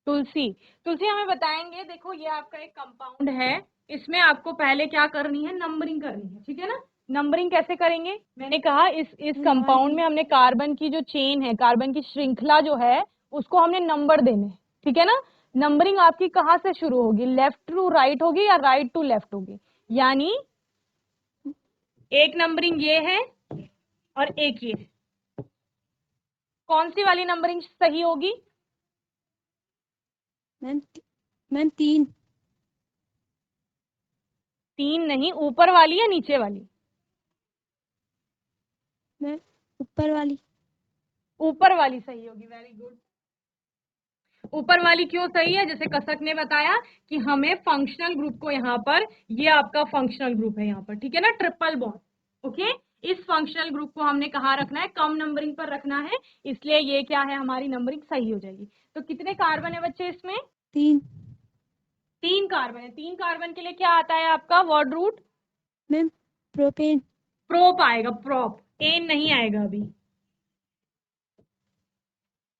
तुलसी। तुलसी हमें बताएंगे, देखो ये आपका एक कंपाउंड है, इसमें आपको पहले क्या करनी है, नंबरिंग करनी है, ठीक है ना। नंबरिंग कैसे करेंगे? मैंने कहा इस कंपाउंड में हमने कार्बन की जो चेन है, कार्बन की श्रृंखला जो है, उसको हमने नंबर देने हैं, ठीक है ना। नंबरिंग आपकी कहाँ से शुरू होगी, लेफ्ट टू राइट होगी या राइट टू लेफ्ट होगी? यानी एक नंबरिंग ये है और एक ये है। कौन सी वाली नंबरिंग सही होगी? मैम मैम 3 3 नहीं, ऊपर वाली या नीचे वाली? मैम ऊपर वाली ऊपर वाली सही होगी, वेरी गुड। ऊपर वाली क्यों सही है? जैसे कसक ने बताया कि हमें फंक्शनल ग्रुप को यहाँ पर, ये आपका फंक्शनल ग्रुप है यहाँ पर, ठीक है ना, ट्रिपल बॉन्ड। ओके, इस फंक्शनल ग्रुप को हमने कहाँ रखना है, कम नंबरिंग पर रखना है, इसलिए ये क्या है, हमारी नंबरिंग सही हो जाएगी। तो कितने कार्बन है बच्चे इसमें? 3 3 कार्बन है। 3 कार्बन के लिए क्या आता है आपका word root? Ma'am propane prop आएगा, प्रोप, एन नहीं आएगा अभी।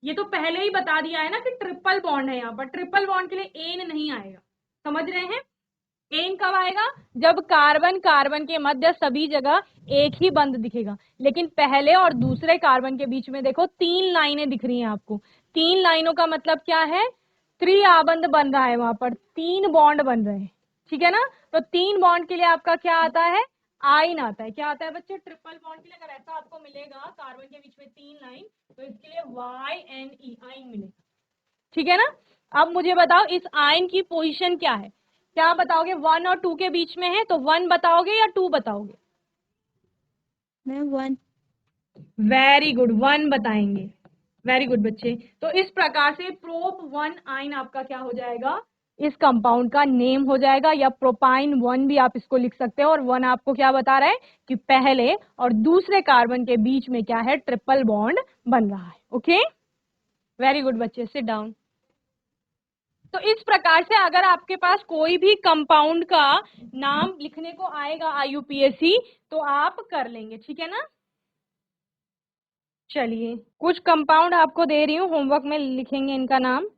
ये तो पहले ही बता दिया है ना कि ट्रिपल बॉन्ड है, यहाँ पर ट्रिपल बॉन्ड के लिए एन नहीं आएगा, समझ रहे हैं। एन कब आएगा? जब कार्बन कार्बन के मध्य सभी जगह एक ही बंद दिखेगा, लेकिन पहले और दूसरे कार्बन के बीच में देखो 3 लाइनें दिख रही हैं आपको। 3 लाइनों का मतलब क्या है, त्रिआबंध बन रहा है, वहां पर 3 बॉन्ड बन रहे हैं, ठीक है ना। तो 3 बॉन्ड के लिए आपका क्या आता है, आइन आता है। क्या आता है बच्चे? ट्रिपल बॉन्ड के लिए अगर ऐसा आपको मिलेगा कार्बन के बीच में 3 लाइन, तो इसके लिए YNE आइन मिलेगा, ठीक है ना। अब मुझे बताओ इस आयन की पोजीशन क्या है, क्या बताओगे? 1 और 2 के बीच में है तो 1 बताओगे या 2 बताओगे? मैम 1 वेरी गुड, 1 बताएंगे। वेरी गुड बच्चे। तो इस प्रकार से प्रोप 1 आयन आपका क्या हो जाएगा, इस कंपाउंड का नेम हो जाएगा, या प्रोपाइन 1 भी आप इसको लिख सकते हो। और 1 आपको क्या बता रहा है कि पहले और दूसरे कार्बन के बीच में क्या है, ट्रिपल बॉन्ड बन रहा है। ओके, वेरी गुड बच्चे, सिट डाउन। तो इस प्रकार से अगर आपके पास कोई भी कंपाउंड का नाम लिखने को आएगा IUPAC तो आप कर लेंगे, ठीक है ना। चलिए, कुछ कंपाउंड आपको दे रही हूँ, होमवर्क में लिखेंगे इनका नाम।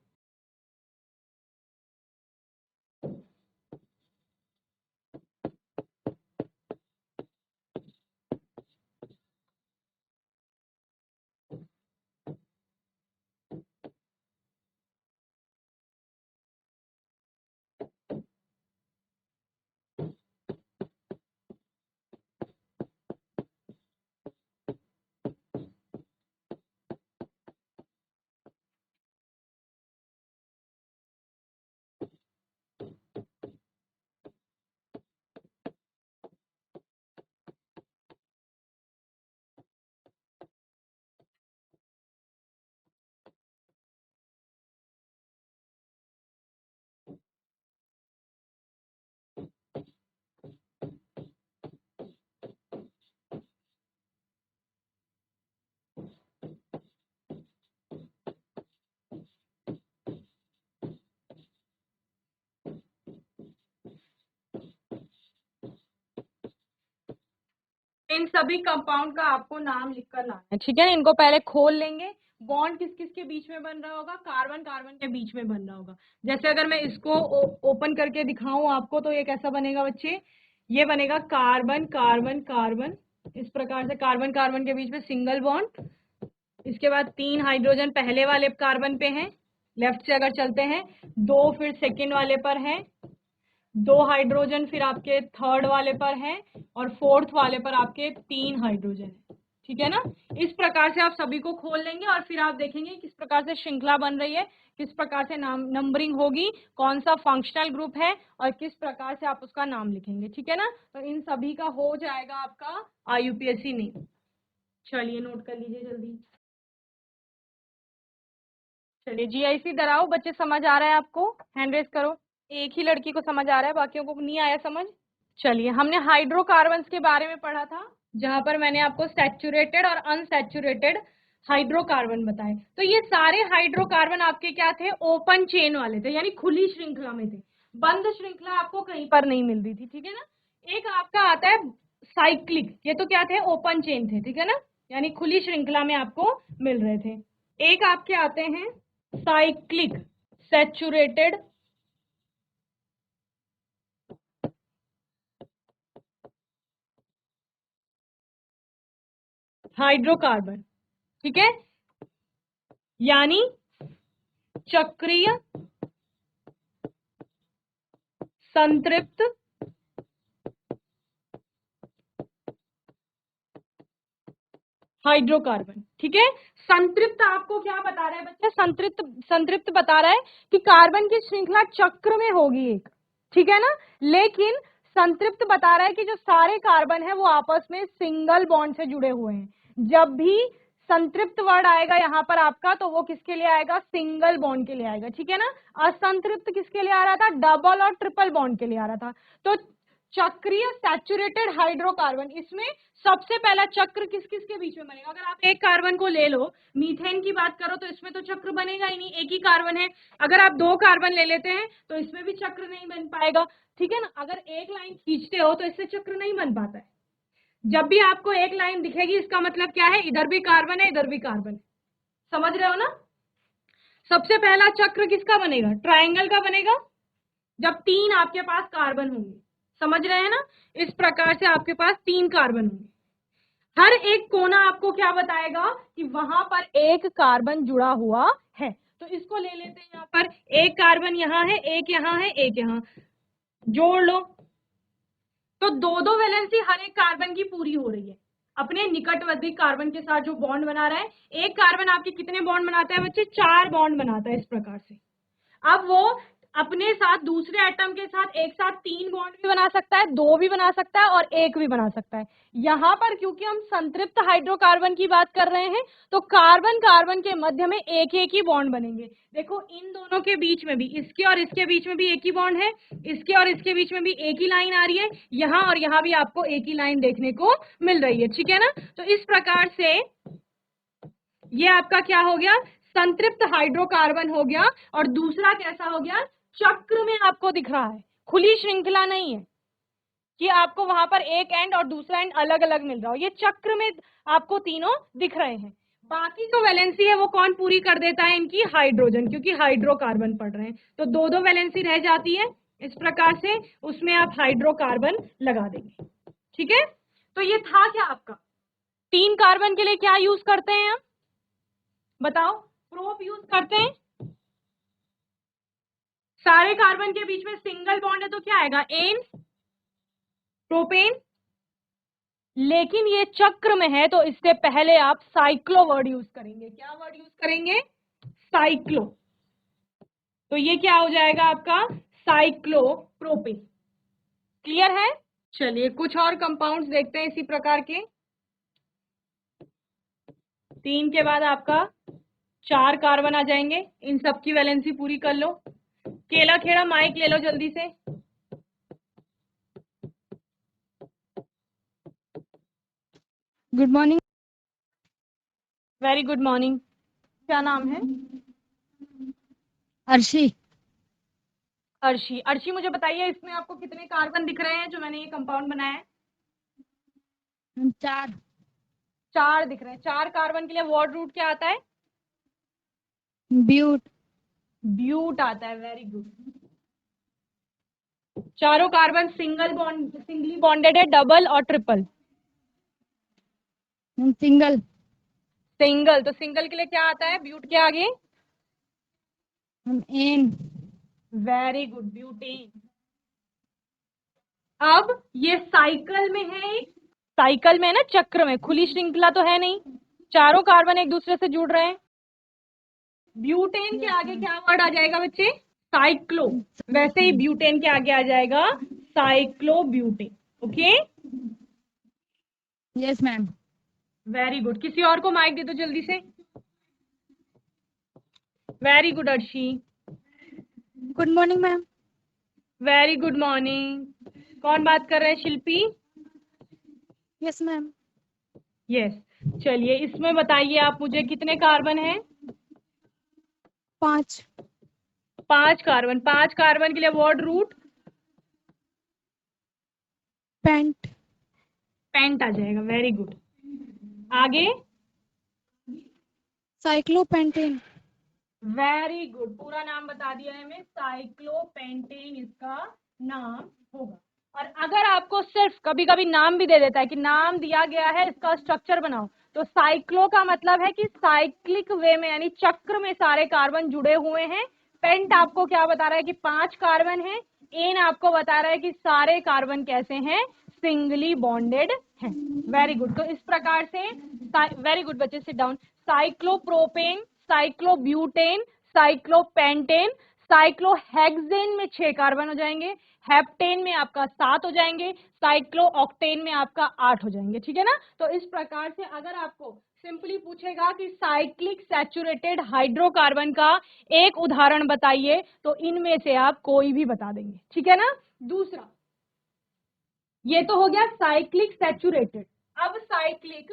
इन सभी कंपाउंड का आपको नाम लिखकर लाना है, ठीक है। इनको पहले खोल लेंगे। बॉन्ड किस किस के बीच में बन रहा होगा? कार्बन कार्बन के बीच में बन रहा होगा। जैसे अगर मैं इसको ओपन करके दिखाऊं आपको तो ये कैसा बनेगा बच्चे? ये बनेगा कार्बन कार्बन कार्बन, इस प्रकार से कार्बन कार्बन के बीच में सिंगल बॉन्ड। इसके बाद 3 हाइड्रोजन पहले वाले कार्बन पे हैं, लेफ्ट से अगर चलते हैं 2 फिर सेकेंड वाले पर हैं, 2 हाइड्रोजन फिर आपके थर्ड वाले पर हैं, और फोर्थ वाले पर आपके 3 हाइड्रोजन है, ठीक है ना। इस प्रकार से आप सभी को खोल लेंगे और फिर आप देखेंगे किस प्रकार से श्रृंखला बन रही है, किस प्रकार से नाम नंबरिंग होगी, कौन सा फंक्शनल ग्रुप है और किस प्रकार से आप उसका नाम लिखेंगे, ठीक है ना। तो इन सभी का हो जाएगा आपका IUPAC नेम। चलिए नोट कर लीजिए जल्दी। चलिए GIC डराओ बच्चे, समझ आ रहा है आपको? हैंड रेस करो। एक ही लड़की को समझ आ रहा है, बाकियों को नहीं आया समझ? चलिए, हमने हाइड्रोकार्बन्स के बारे में पढ़ा था, जहां पर मैंने आपको सैचुरेटेड और अनसैचुरेटेड हाइड्रोकार्बन बताए। तो ये सारे हाइड्रोकार्बन आपके क्या थे? ओपन चेन वाले थे, यानी खुली श्रृंखला में थे। बंद श्रृंखला आपको कहीं पर नहीं मिल रही थी, ठीक है ना। एक आपका आता है साइक्लिक, ये तो क्या थे? ओपन चेन थे, ठीक है ना, यानी खुली श्रृंखला में आपको मिल रहे थे। एक आपके आते हैं साइक्लिक सैचुरेटेड हाइड्रोकार्बन, ठीक है, यानी चक्रीय संतृप्त हाइड्रोकार्बन, ठीक है। संतृप्त आपको क्या बता रहा है बच्चे? संतृप्त बता रहा है कि कार्बन की श्रृंखला चक्र में होगी एक, ठीक है ना। लेकिन संतृप्त बता रहा है कि जो सारे कार्बन है वो आपस में सिंगल बॉन्ड से जुड़े हुए हैं। जब भी संतृप्त वर्ड आएगा यहाँ पर आपका, तो वो किसके लिए आएगा? सिंगल बॉन्ड के लिए आएगा, ठीक है ना। असंतृप्त किसके लिए आ रहा था? डबल और ट्रिपल बॉन्ड के लिए आ रहा था। तो चक्रीय सैचुरेटेड हाइड्रोकार्बन, इसमें सबसे पहला चक्र किस किस के बीच में बनेगा? अगर आप एक कार्बन को ले लो, मीथेन की बात करो, तो इसमें तो चक्र बनेगा ही नहीं, एक ही कार्बन है। अगर आप 2 कार्बन ले लेते हैं तो इसमें भी चक्र नहीं बन पाएगा, ठीक है ना। अगर एक लाइन खींचते हो तो इससे चक्र नहीं बन पाता है। जब भी आपको एक लाइन दिखेगी, इसका मतलब क्या है? इधर भी कार्बन है, इधर भी कार्बन है। समझ रहे हो ना। सबसे पहला चक्र किसका बनेगा? ट्राइंगल का बनेगा, जब 3 आपके पास कार्बन होंगे। समझ रहे हैं ना। इस प्रकार से आपके पास 3 कार्बन होंगे। हर एक कोना आपको क्या बताएगा? कि वहां पर एक कार्बन जुड़ा हुआ है। तो इसको ले लेते हैं, यहाँ पर एक कार्बन यहाँ है, एक यहाँ है, एक यहाँ, जोड़ लो। तो 2-2 वैलेंसी हर एक कार्बन की पूरी हो रही है अपने निकटवर्ती कार्बन के साथ जो बॉन्ड बना रहा है। एक कार्बन आपके कितने बॉन्ड बनाता है बच्चे? 4 बॉन्ड बनाता है, इस प्रकार से। अब वो अपने साथ दूसरे एटम के साथ एक साथ 3 बॉन्ड भी बना सकता है, 2 भी बना सकता है और 1 भी बना सकता है। यहाँ पर क्योंकि हम संतृप्त हाइड्रोकार्बन की बात कर रहे हैं, तो कार्बन कार्बन के मध्य में एक एक ही बॉन्ड बनेंगे। देखो इन दोनों के बीच में भी, इसके और इसके बीच में भी एक ही बॉन्ड है, इसके और इसके बीच में भी एक ही लाइन आ रही है, यहाँ और यहाँ भी आपको एक ही लाइन देखने को मिल रही है, ठीक है ना। तो इस प्रकार से ये आपका क्या हो गया? संतृप्त हाइड्रोकार्बन हो गया। और दूसरा कैसा हो गया? चक्र में आपको दिख रहा है, खुली श्रृंखला नहीं है कि आपको वहां पर एक एंड और दूसरा एंड अलग अलग मिल रहा हो। ये चक्र में आपको तीनों दिख रहे हैं। बाकी जो वैलेंसी है वो कौन पूरी कर देता है? इनकी हाइड्रोजन, क्योंकि हाइड्रोकार्बन पढ़ रहे हैं तो 2-2 वैलेंसी रह जाती है। इस प्रकार से उसमें आप हाइड्रोकार्बन लगा देंगे, ठीक है। तो ये था क्या आपका? 3 कार्बन के लिए क्या यूज करते हैं हम? बताओ। प्रोप यूज करते हैं। सारे कार्बन के बीच में सिंगल बॉन्ड है तो क्या आएगा? Ane, propane. लेकिन ये चक्र में है तो इससे पहले आप साइक्लो वर्ड यूज करेंगे। क्या वर्ड यूज करेंगे? साइक्लो। तो ये क्या हो जाएगा आपका? साइक्लोप्रोपेन। क्लियर है? चलिए कुछ और कंपाउंड्स देखते हैं इसी प्रकार के। 3 के बाद आपका 4 कार्बन आ जाएंगे। इन सब की वैलेंसी पूरी कर लो। केला खेड़ा माइक ले लो जल्दी से। Good morning. Very good morning. क्या नाम है? अर्शी। अर्शी। अर्शी मुझे बताइए, इसमें आपको कितने कार्बन दिख रहे हैं जो मैंने ये कंपाउंड बनाया है? मैम 4 4 दिख रहे हैं। 4 कार्बन के लिए वर्ड रूट क्या आता है? ब्यूट ब्यूट आता है। Very good. चारों कार्बन सिंगली बॉन्डेड है, डबल और ट्रिपल? Ma'am single single. तो सिंगल के लिए क्या आता है ब्यूट के आगे? Ma'am ane very good, butane. अब ये साइकिल में है, साइकिल में है ना, चक्र में, खुली श्रृंखला तो है नहीं, चारों कार्बन एक दूसरे से जुड़ रहे हैं। ब्यूटेन के आगे क्या वर्ड आ जाएगा बच्चे? साइक्लो। वैसे ही ब्यूटेन के आगे आ जाएगा cyclobutane. Okay, yes ma'am. Very good. किसी और को माइक दे दो जल्दी से। Very good Arshi. Good morning ma'am. Very good morning. कौन बात कर रहे हैं? शिल्पी? Yes ma'am. यस। चलिए, इसमें बताइए आप मुझे कितने कार्बन हैं? 5 5 कार्बन। 5 कार्बन के लिए वर्ड रूट पेंट पेंट आ जाएगा। Very good. आगे? Cyclopentane very good. पूरा नाम बता दिया है हमें, साइक्लोपेंटेन इसका नाम होगा। और अगर आपको सिर्फ कभी कभी नाम भी दे देता है कि नाम दिया गया है, इसका स्ट्रक्चर बनाओ, तो साइक्लो का मतलब है कि साइक्लिक वे में, यानी चक्र में सारे कार्बन जुड़े हुए हैं। पेंट आपको क्या बता रहा है कि 5 कार्बन है। एन आपको बता रहा है कि सारे कार्बन कैसे हैं? सिंगली बॉन्डेड हैं। Very good. तो इस प्रकार से, वेरी गुड बच्चे, sit down. Cyclopropane, cyclobutane, cyclopentane, cyclohexane में 6 कार्बन हो जाएंगे, हेप्टेन में आपका 7 हो जाएंगे, साइक्लोऑक्टेन में आपका 8 हो जाएंगे। ठीक है ना? तो इस प्रकार से अगर आपको सिंपली पूछेगा कि साइक्लिक सैचुरेटेड हाइड्रोकार्बन का एक उदाहरण बताइए, तो इनमें से आप कोई भी बता देंगे। ठीक है ना? दूसरा, ये तो हो गया साइक्लिक सैचुरेटेड। अब साइक्लिक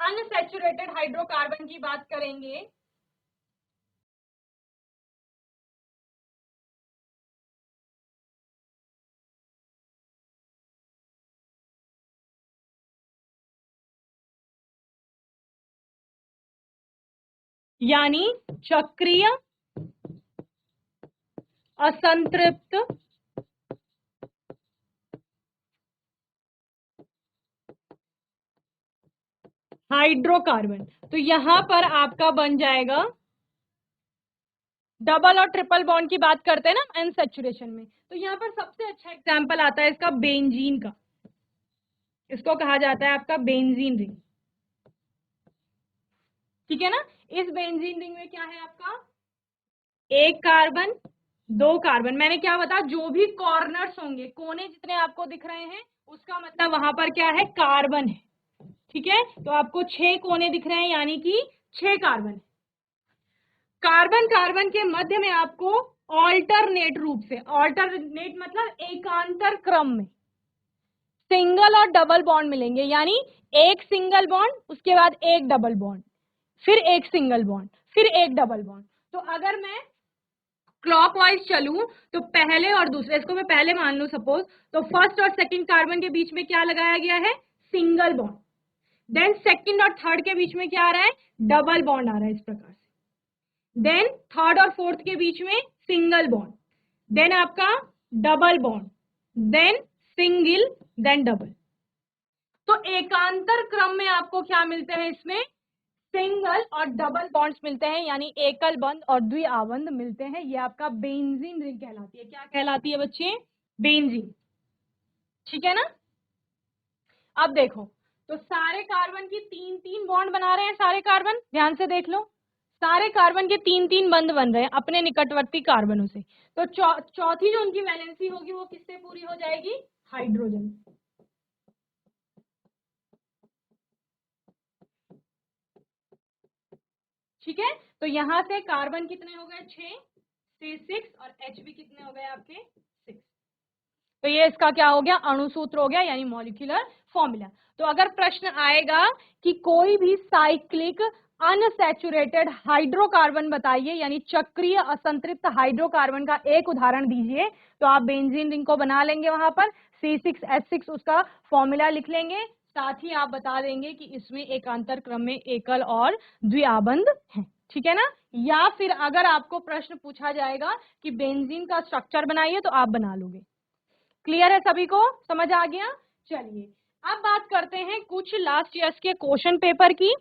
अनसैचुरेटेड हाइड्रोकार्बन की बात करेंगे। यानी चक्रीय असंतृप्त हाइड्रोकार्बन। तो यहां पर आपका बन जाएगा, डबल और ट्रिपल बॉन्ड की बात करते हैं ना अनसैचुरेशन में, तो यहां पर सबसे अच्छा एग्जांपल आता है इसका बेंजीन का। इसको कहा जाता है आपका बेंजीन रिंग। ठीक है ना? इस बेंजीन रिंग में क्या है आपका? 1 कार्बन, 2 कार्बन। मैंने क्या बताया, जो भी कॉर्नर्स होंगे, कोने जितने आपको दिख रहे हैं, उसका मतलब वहां पर क्या है? कार्बन है। ठीक है? तो आपको 6 कोने दिख रहे हैं, यानी कि 6 कार्बन है। कार्बन कार्बन के मध्य में आपको ऑल्टरनेट रूप से, ऑल्टरनेट मतलब एकांतर क्रम में सिंगल और डबल बॉन्ड मिलेंगे। यानी एक सिंगल बॉन्ड, उसके बाद एक डबल बॉन्ड, फिर एक सिंगल बॉन्ड, फिर एक डबल बॉन्ड। तो अगर मैं क्लॉकवाइज चलूं तो पहले और दूसरे, इसको मैं पहले मान लूं सपोज, तो फर्स्ट और सेकंड कार्बन के बीच में क्या लगाया गया है? Single bond. देन सेकंड और थर्ड के बीच में क्या आ रहा है? डबल बॉन्ड आ रहा है इस प्रकार से। देन थर्ड और फोर्थ के बीच में सिंगल बॉन्ड, देन आपका double bond, then single, then double. तो एकांतर क्रम में आपको क्या मिलते हैं? इसमें सिंगल और डबल बॉन्ड्स मिलते हैं, यानी एकल बंध और द्विआबंध मिलते हैं। ये आपका बेंजीन रिंग कहलाती है। क्या कहलाती है बच्चे? बेंजीन। ठीक है ना? अब देखो, तो सारे कार्बन की 3-3 बॉन्ड बना रहे हैं। सारे कार्बन ध्यान से देख लो, सारे कार्बन के 3-3 बंध बन रहे हैं अपने निकटवर्ती कार्बनों से। तो चौथी जो उनकी वैलेंसी होगी वो किससे पूरी हो जाएगी? हाइड्रोजन। ठीक है? तो यहां से कार्बन कितने हो गए? 6, C6, और H भी कितने हो गए आपके? 6। तो ये इसका क्या हो गया? अणुसूत्र हो गया, यानी मॉलिक्यूलर फॉर्मूला। तो अगर प्रश्न आएगा कि कोई भी साइक्लिक अनसैचुरेटेड हाइड्रोकार्बन बताइए, यानी चक्रीय असंतृप्त हाइड्रोकार्बन का एक उदाहरण दीजिए, तो आप बेंजीन रिंग को बना लेंगे, वहां पर C6H6 उसका फॉर्मूला लिख लेंगे, साथ ही आप बता देंगे कि इसमें एकांतर क्रम में एकल और द्विआबंध है, ठीक है ना। या फिर अगर आपको प्रश्न पूछा जाएगा कि बेंजीन का स्ट्रक्चर बनाइए तो आप बना लोगे। क्लियर है सभी को, समझ आ गया। चलिए अब बात करते हैं कुछ लास्ट ईयर्स के क्वेश्चन पेपर की,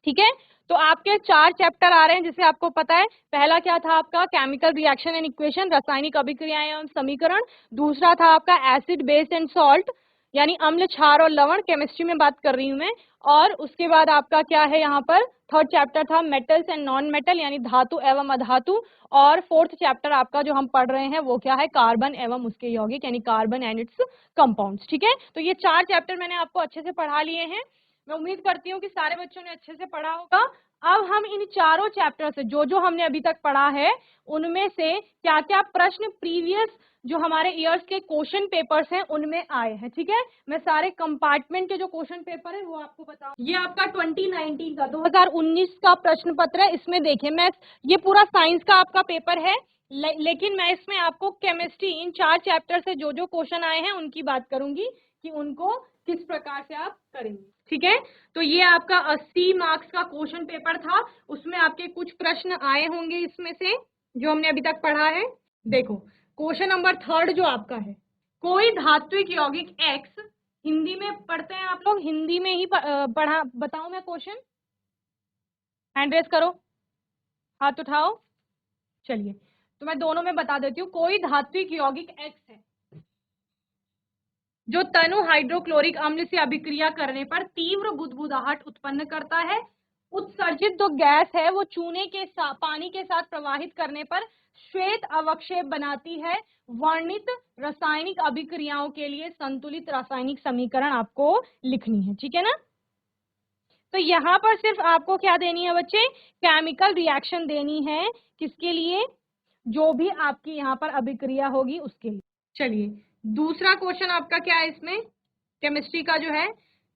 ठीक है। तो आपके 4 चैप्टर आ रहे हैं जिसे आपको पता है। पहला क्या था आपका, केमिकल रिएक्शन एंड इक्वेशन, रासायनिक अभिक्रियाएं एवं समीकरण। दूसरा था आपका एसिड बेस एंड सॉल्ट, यानी अम्ल क्षार और लवण, केमिस्ट्री में बात कर रही हूं मैं। और उसके बाद आपका क्या है यहाँ पर, थर्ड चैप्टर था मेटल्स एंड नॉन मेटल, यानी धातु एवं अधातु। और फोर्थ चैप्टर आपका जो हम पढ़ रहे हैं वो क्या है, कार्बन एवं उसके यौगिक, यानी कार्बन एंड इट्स कंपाउंड्स, ठीक है। तो ये 4 चैप्टर मैंने आपको अच्छे से पढ़ा लिए हैं। मैं उम्मीद करती हूँ कि सारे बच्चों ने अच्छे से पढ़ा होगा। अब हम इन चारों चैप्टर से जो जो हमने अभी तक पढ़ा है उनमें से क्या क्या प्रश्न प्रीवियस जो हमारे ईयर्स के क्वेश्चन पेपर्स हैं उनमें आए हैं, ठीक है। मैं सारे कंपार्टमेंट के जो क्वेश्चन पेपर है वो आपको बताऊं। ये आपका 2019 का 2019 का प्रश्न पत्र है। इसमें देखिए, मैं ये पूरा साइंस का आपका पेपर है, लेकिन मैं इसमें आपको केमिस्ट्री इन 4 चैप्टर से जो जो क्वेश्चन आए हैं उनकी बात करूंगी कि उनको किस प्रकार से आप करेंगे, ठीक है। तो ये आपका 80 मार्क्स का क्वेश्चन पेपर था, उसमें आपके कुछ प्रश्न आए होंगे इसमें से जो हमने अभी तक पढ़ा है। देखो क्वेश्चन नंबर 3 जो आपका है, कोई धात्विक यौगिक X, हिंदी में पढ़ते हैं आप लोग, हिंदी में ही पढ़ा, बताऊं मैं क्वेश्चन, हैंड रेस करो, हाथ उठाओ। चलिए तो मैं दोनों में बता देती हूँ। कोई धात्विक यौगिक X है जो तनु हाइड्रोक्लोरिक अम्ल से अभिक्रिया करने पर तीव्र बुदबुदाहट उत्पन्न करता है। उत्सर्जित जो गैस है वो चूने के साथ, पानी के साथ प्रवाहित करने पर श्वेत अवक्षेप बनाती है। वर्णित रासायनिक अभिक्रियाओं के लिए संतुलित रासायनिक समीकरण आपको लिखनी है, ठीक है ना। तो यहाँ पर सिर्फ आपको क्या देनी है बच्चे, केमिकल रिएक्शन देनी है, किसके लिए, जो भी आपकी यहाँ पर अभिक्रिया होगी उसके लिए। चलिए दूसरा क्वेश्चन आपका क्या है इसमें, केमिस्ट्री का जो है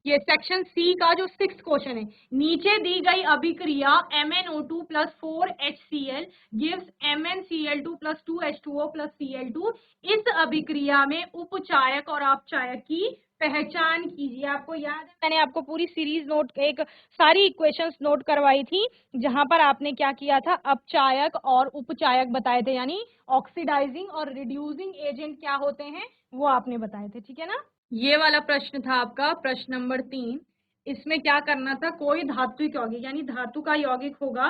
ये सेक्शन सी का जो 6th क्वेश्चन है, नीचे दी गई अभिक्रिया MnO2 + 4HCl gives MnCl2 + 2H2O + Cl2। इस अभिक्रिया में उपचायक और अपचायक की पहचान कीजिए। आपको याद है मैंने आपको पूरी सीरीज नोट, एक सारी इक्वेशंस नोट करवाई थी जहां पर आपने क्या किया था, अपचायक और उपचायक बताए थे, यानी ऑक्सीडाइजिंग और रिड्यूसिंग एजेंट क्या होते हैं वो आपने बताए थे, ठीक है ना। ये वाला प्रश्न था आपका प्रश्न नंबर 3। इसमें क्या करना था, कोई धात्विक यौगिक, यानी धातु का यौगिक होगा,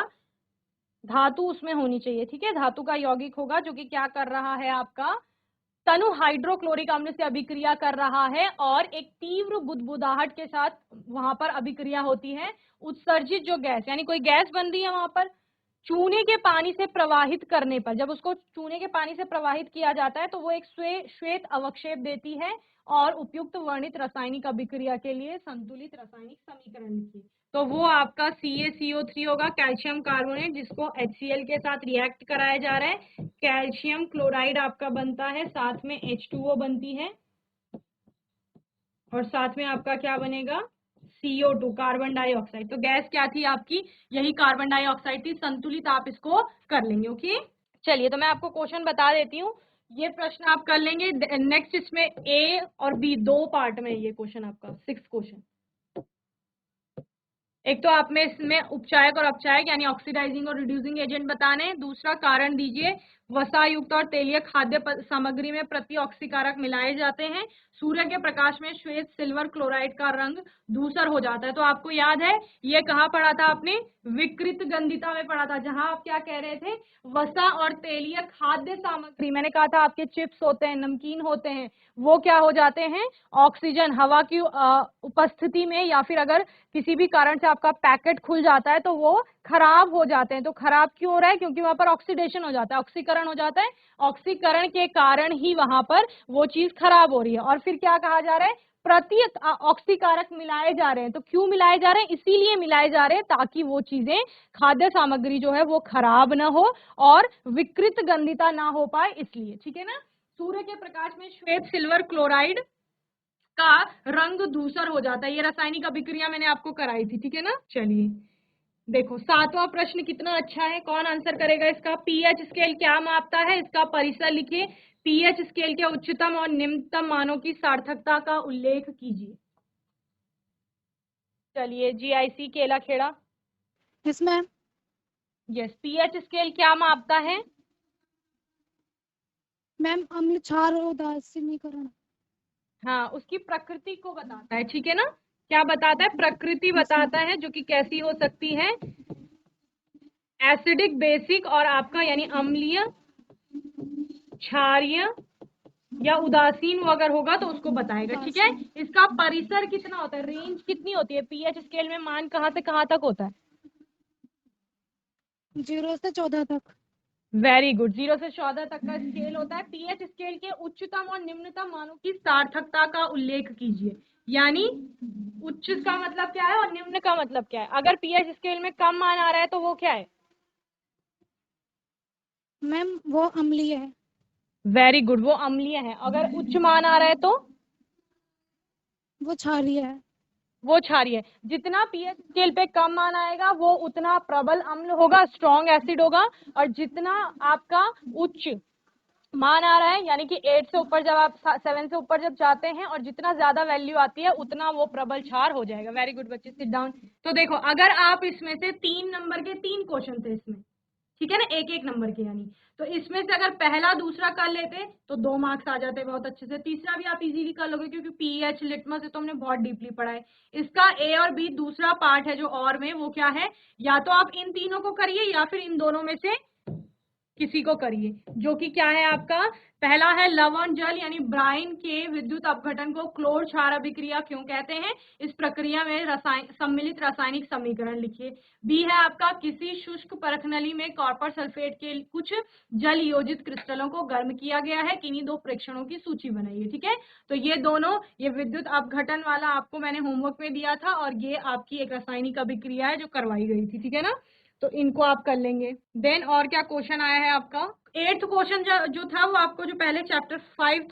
धातु उसमें होनी चाहिए, ठीक है। धातु का यौगिक होगा जो कि क्या कर रहा है, आपका तनु हाइड्रोक्लोरिक अम्ल से अभिक्रिया कर रहा है और एक तीव्र बुदबुदाहट के साथ वहां पर अभिक्रिया होती है। उत्सर्जित जो गैस, यानी कोई गैस बन रही है वहां पर, चूने के पानी से प्रवाहित करने पर, जब उसको चूने के पानी से प्रवाहित किया जाता है तो वो एक श्वेत अवक्षेप देती है और उपयुक्त वर्णित रासायनिक अभिक्रिया के लिए संतुलित रासायनिक समीकरण लिखिए। तो वो आपका CaCO3 होगा, कैल्शियम कार्बोनेट, जिसको HCl के साथ रिएक्ट कराया जा रहा है। कैल्शियम क्लोराइड आपका बनता है, साथ में H2O बनती है और साथ में आपका क्या बनेगा, CO2 कार्बन डाइऑक्साइड। तो गैस क्या थी आपकी, यही कार्बन डाइऑक्साइड थी। संतुलित आप इसको कर लेंगे, ओके। चलिए तो मैं आपको क्वेश्चन बता देती हूँ, ये प्रश्न आप कर लेंगे। नेक्स्ट इसमें A और B 2 पार्ट में ये क्वेश्चन आपका 6th क्वेश्चन। एक तो आप में इसमें उपचायक और अपचायक यानी ऑक्सीडाइजिंग और रिड्यूसिंग एजेंट बताने, दूसरा कारण दीजिए, वसा युक्त और तेलीय खाद्य सामग्री में प्रतिऑक्सीकारक मिलाए जाते हैं, सूर्य के प्रकाश में श्वेत सिल्वर क्लोराइड का रंग धूसर हो जाता है। तो आपको याद है ये कहाँ पढ़ा था आपने, विकृत गंधिता में पढ़ा था, जहां आप क्या कह रहे थे, वसा और तेलीय खाद्य सामग्री, मैंने कहा था आपके चिप्स होते हैं, नमकीन होते हैं, वो क्या हो जाते हैं, ऑक्सीजन हवा की उपस्थिति में या फिर अगर किसी भी कारण से आपका पैकेट खुल जाता है तो वो खराब हो जाते हैं। तो खराब क्यों हो रहा है, क्योंकि वहां पर ऑक्सीडेशन हो जाता है, ऑक्सीकरण हो जाता है, ऑक्सीकरण के कारण ही वहां पर वो चीज खराब हो रही है। और फिर क्या कहा जा रहा है, प्रति ऑक्सीकारक मिलाए जा रहे हैं। तो क्यों मिलाए जा रहे हैं, इसीलिए मिलाए जा रहे हैं ताकि वो चीजें, खाद्य सामग्री जो है वो खराब ना हो और विकृत गंधिता ना हो पाए, इसलिए, ठीक है ना। सूर्य के प्रकाश में श्वेत सिल्वर क्लोराइड का रंग धूसर हो जाता है, ये रासायनिक अभिक्रिया मैंने आपको कराई थी, ठीक है ना। चलिए देखो 7वां प्रश्न कितना अच्छा है, कौन आंसर करेगा इसका। पीएच स्केल क्या मापता है, इसका परिसर लिखिए। पीएच स्केल के उच्चतम और निम्नतम मानों की सार्थकता का उल्लेख कीजिए। चलिए GIC Kela Khera. Yes, ma'am. Yes, pH scale क्या मापता है? मैम अम्ल क्षार और उदासीनीकरण। हाँ, उसकी प्रकृति को बताता है, ठीक है ना? क्या बताता है? प्रकृति बताता है, जो कि कैसी हो सकती है? एसिडिक, बेसिक और आपका यानी अम्लीय, क्षारीय या उदासीन अगर होगा तो उसको बताएगा, ठीक है? इसका परिसर कितना होता है, रेंज कितनी होती है पीएच स्केल में, मान कहाँ से कहाँ तक होता है? 0 से 14 तक। वेरी गुड, 0 से 14 तक का स्केल होता है। पीएच स्केल के उच्चतम और निम्नतम मानों की सार्थकता का उल्लेख कीजिए। यानी उच्च का मतलब क्या है और निम्न का मतलब क्या है? अगर पीएच स्केल में कम मान आ रहा है तो वो क्या है? मैम वो अम्लीय है। वेरी गुड, वो अम्लीय है। अगर उच्च मान आ रहा है तो वो क्षारीय है। वो क्षारीय है। जितना पीएच स्केल पे कम मान आएगा वो उतना प्रबल अम्ल होगा, स्ट्रॉन्ग एसिड होगा। और जितना आपका उच्च मान आ रहा है यानी कि 8 से ऊपर, जब आप 7 से ऊपर जब जाते हैं और जितना ज्यादा वैल्यू आती है उतना वो प्रबल क्षार हो जाएगा। वेरी गुड बच्चे, सिट डाउन। तो देखो, अगर आप इसमें से 3 नंबर के 3 क्वेश्चन थे इसमें, ठीक है ना, एक एक नंबर के, यानी तो इसमें से अगर पहला दूसरा कर लेते तो 2 मार्क्स आ जाते बहुत अच्छे से। तीसरा भी आप इजीली कर लोगे क्योंकि पीएच लिटमस से तो हमने बहुत डीपली पढ़ा है। इसका ए और बी दूसरा पार्ट है जो और में, वो क्या है? या तो आप इन तीनों को करिए या फिर इन दोनों में से किसी को करिए, जो कि क्या है आपका? पहला है लवण जल यानी ब्राइन के विद्युत अपघटन को क्लोर क्षार अभिक्रिया क्यों कहते हैं? इस प्रक्रिया में सम्मिलित रासायनिक समीकरण लिखिए। बी है आपका किसी शुष्क परखनली में कॉपर सल्फेट के कुछ जल योजित क्रिस्टलों को गर्म किया गया है, किन्हीं 2 प्रेक्षणों की सूची बनाइए, ठीक है? तो ये दोनों, ये विद्युत अपघटन वाला आपको मैंने होमवर्क में दिया था और ये आपकी एक रासायनिक अभिक्रिया है जो करवाई गई थी, ठीक है ना? तो इनको आप कर लेंगे। देन और क्या क्वेश्चन आया है आपका? 8th क्वेश्चन जो था वो आपको जो पहले चैप्टर 5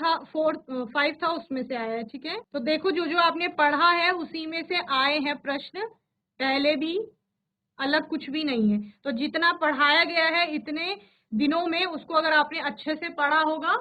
था उसमें से आया है, ठीक है? तो देखो, जो जो आपने पढ़ा है उसी में से आए हैं प्रश्न, पहले भी, अलग कुछ भी नहीं है। तो जितना पढ़ाया गया है इतने दिनों में, उसको अगर आपने अच्छे से पढ़ा होगा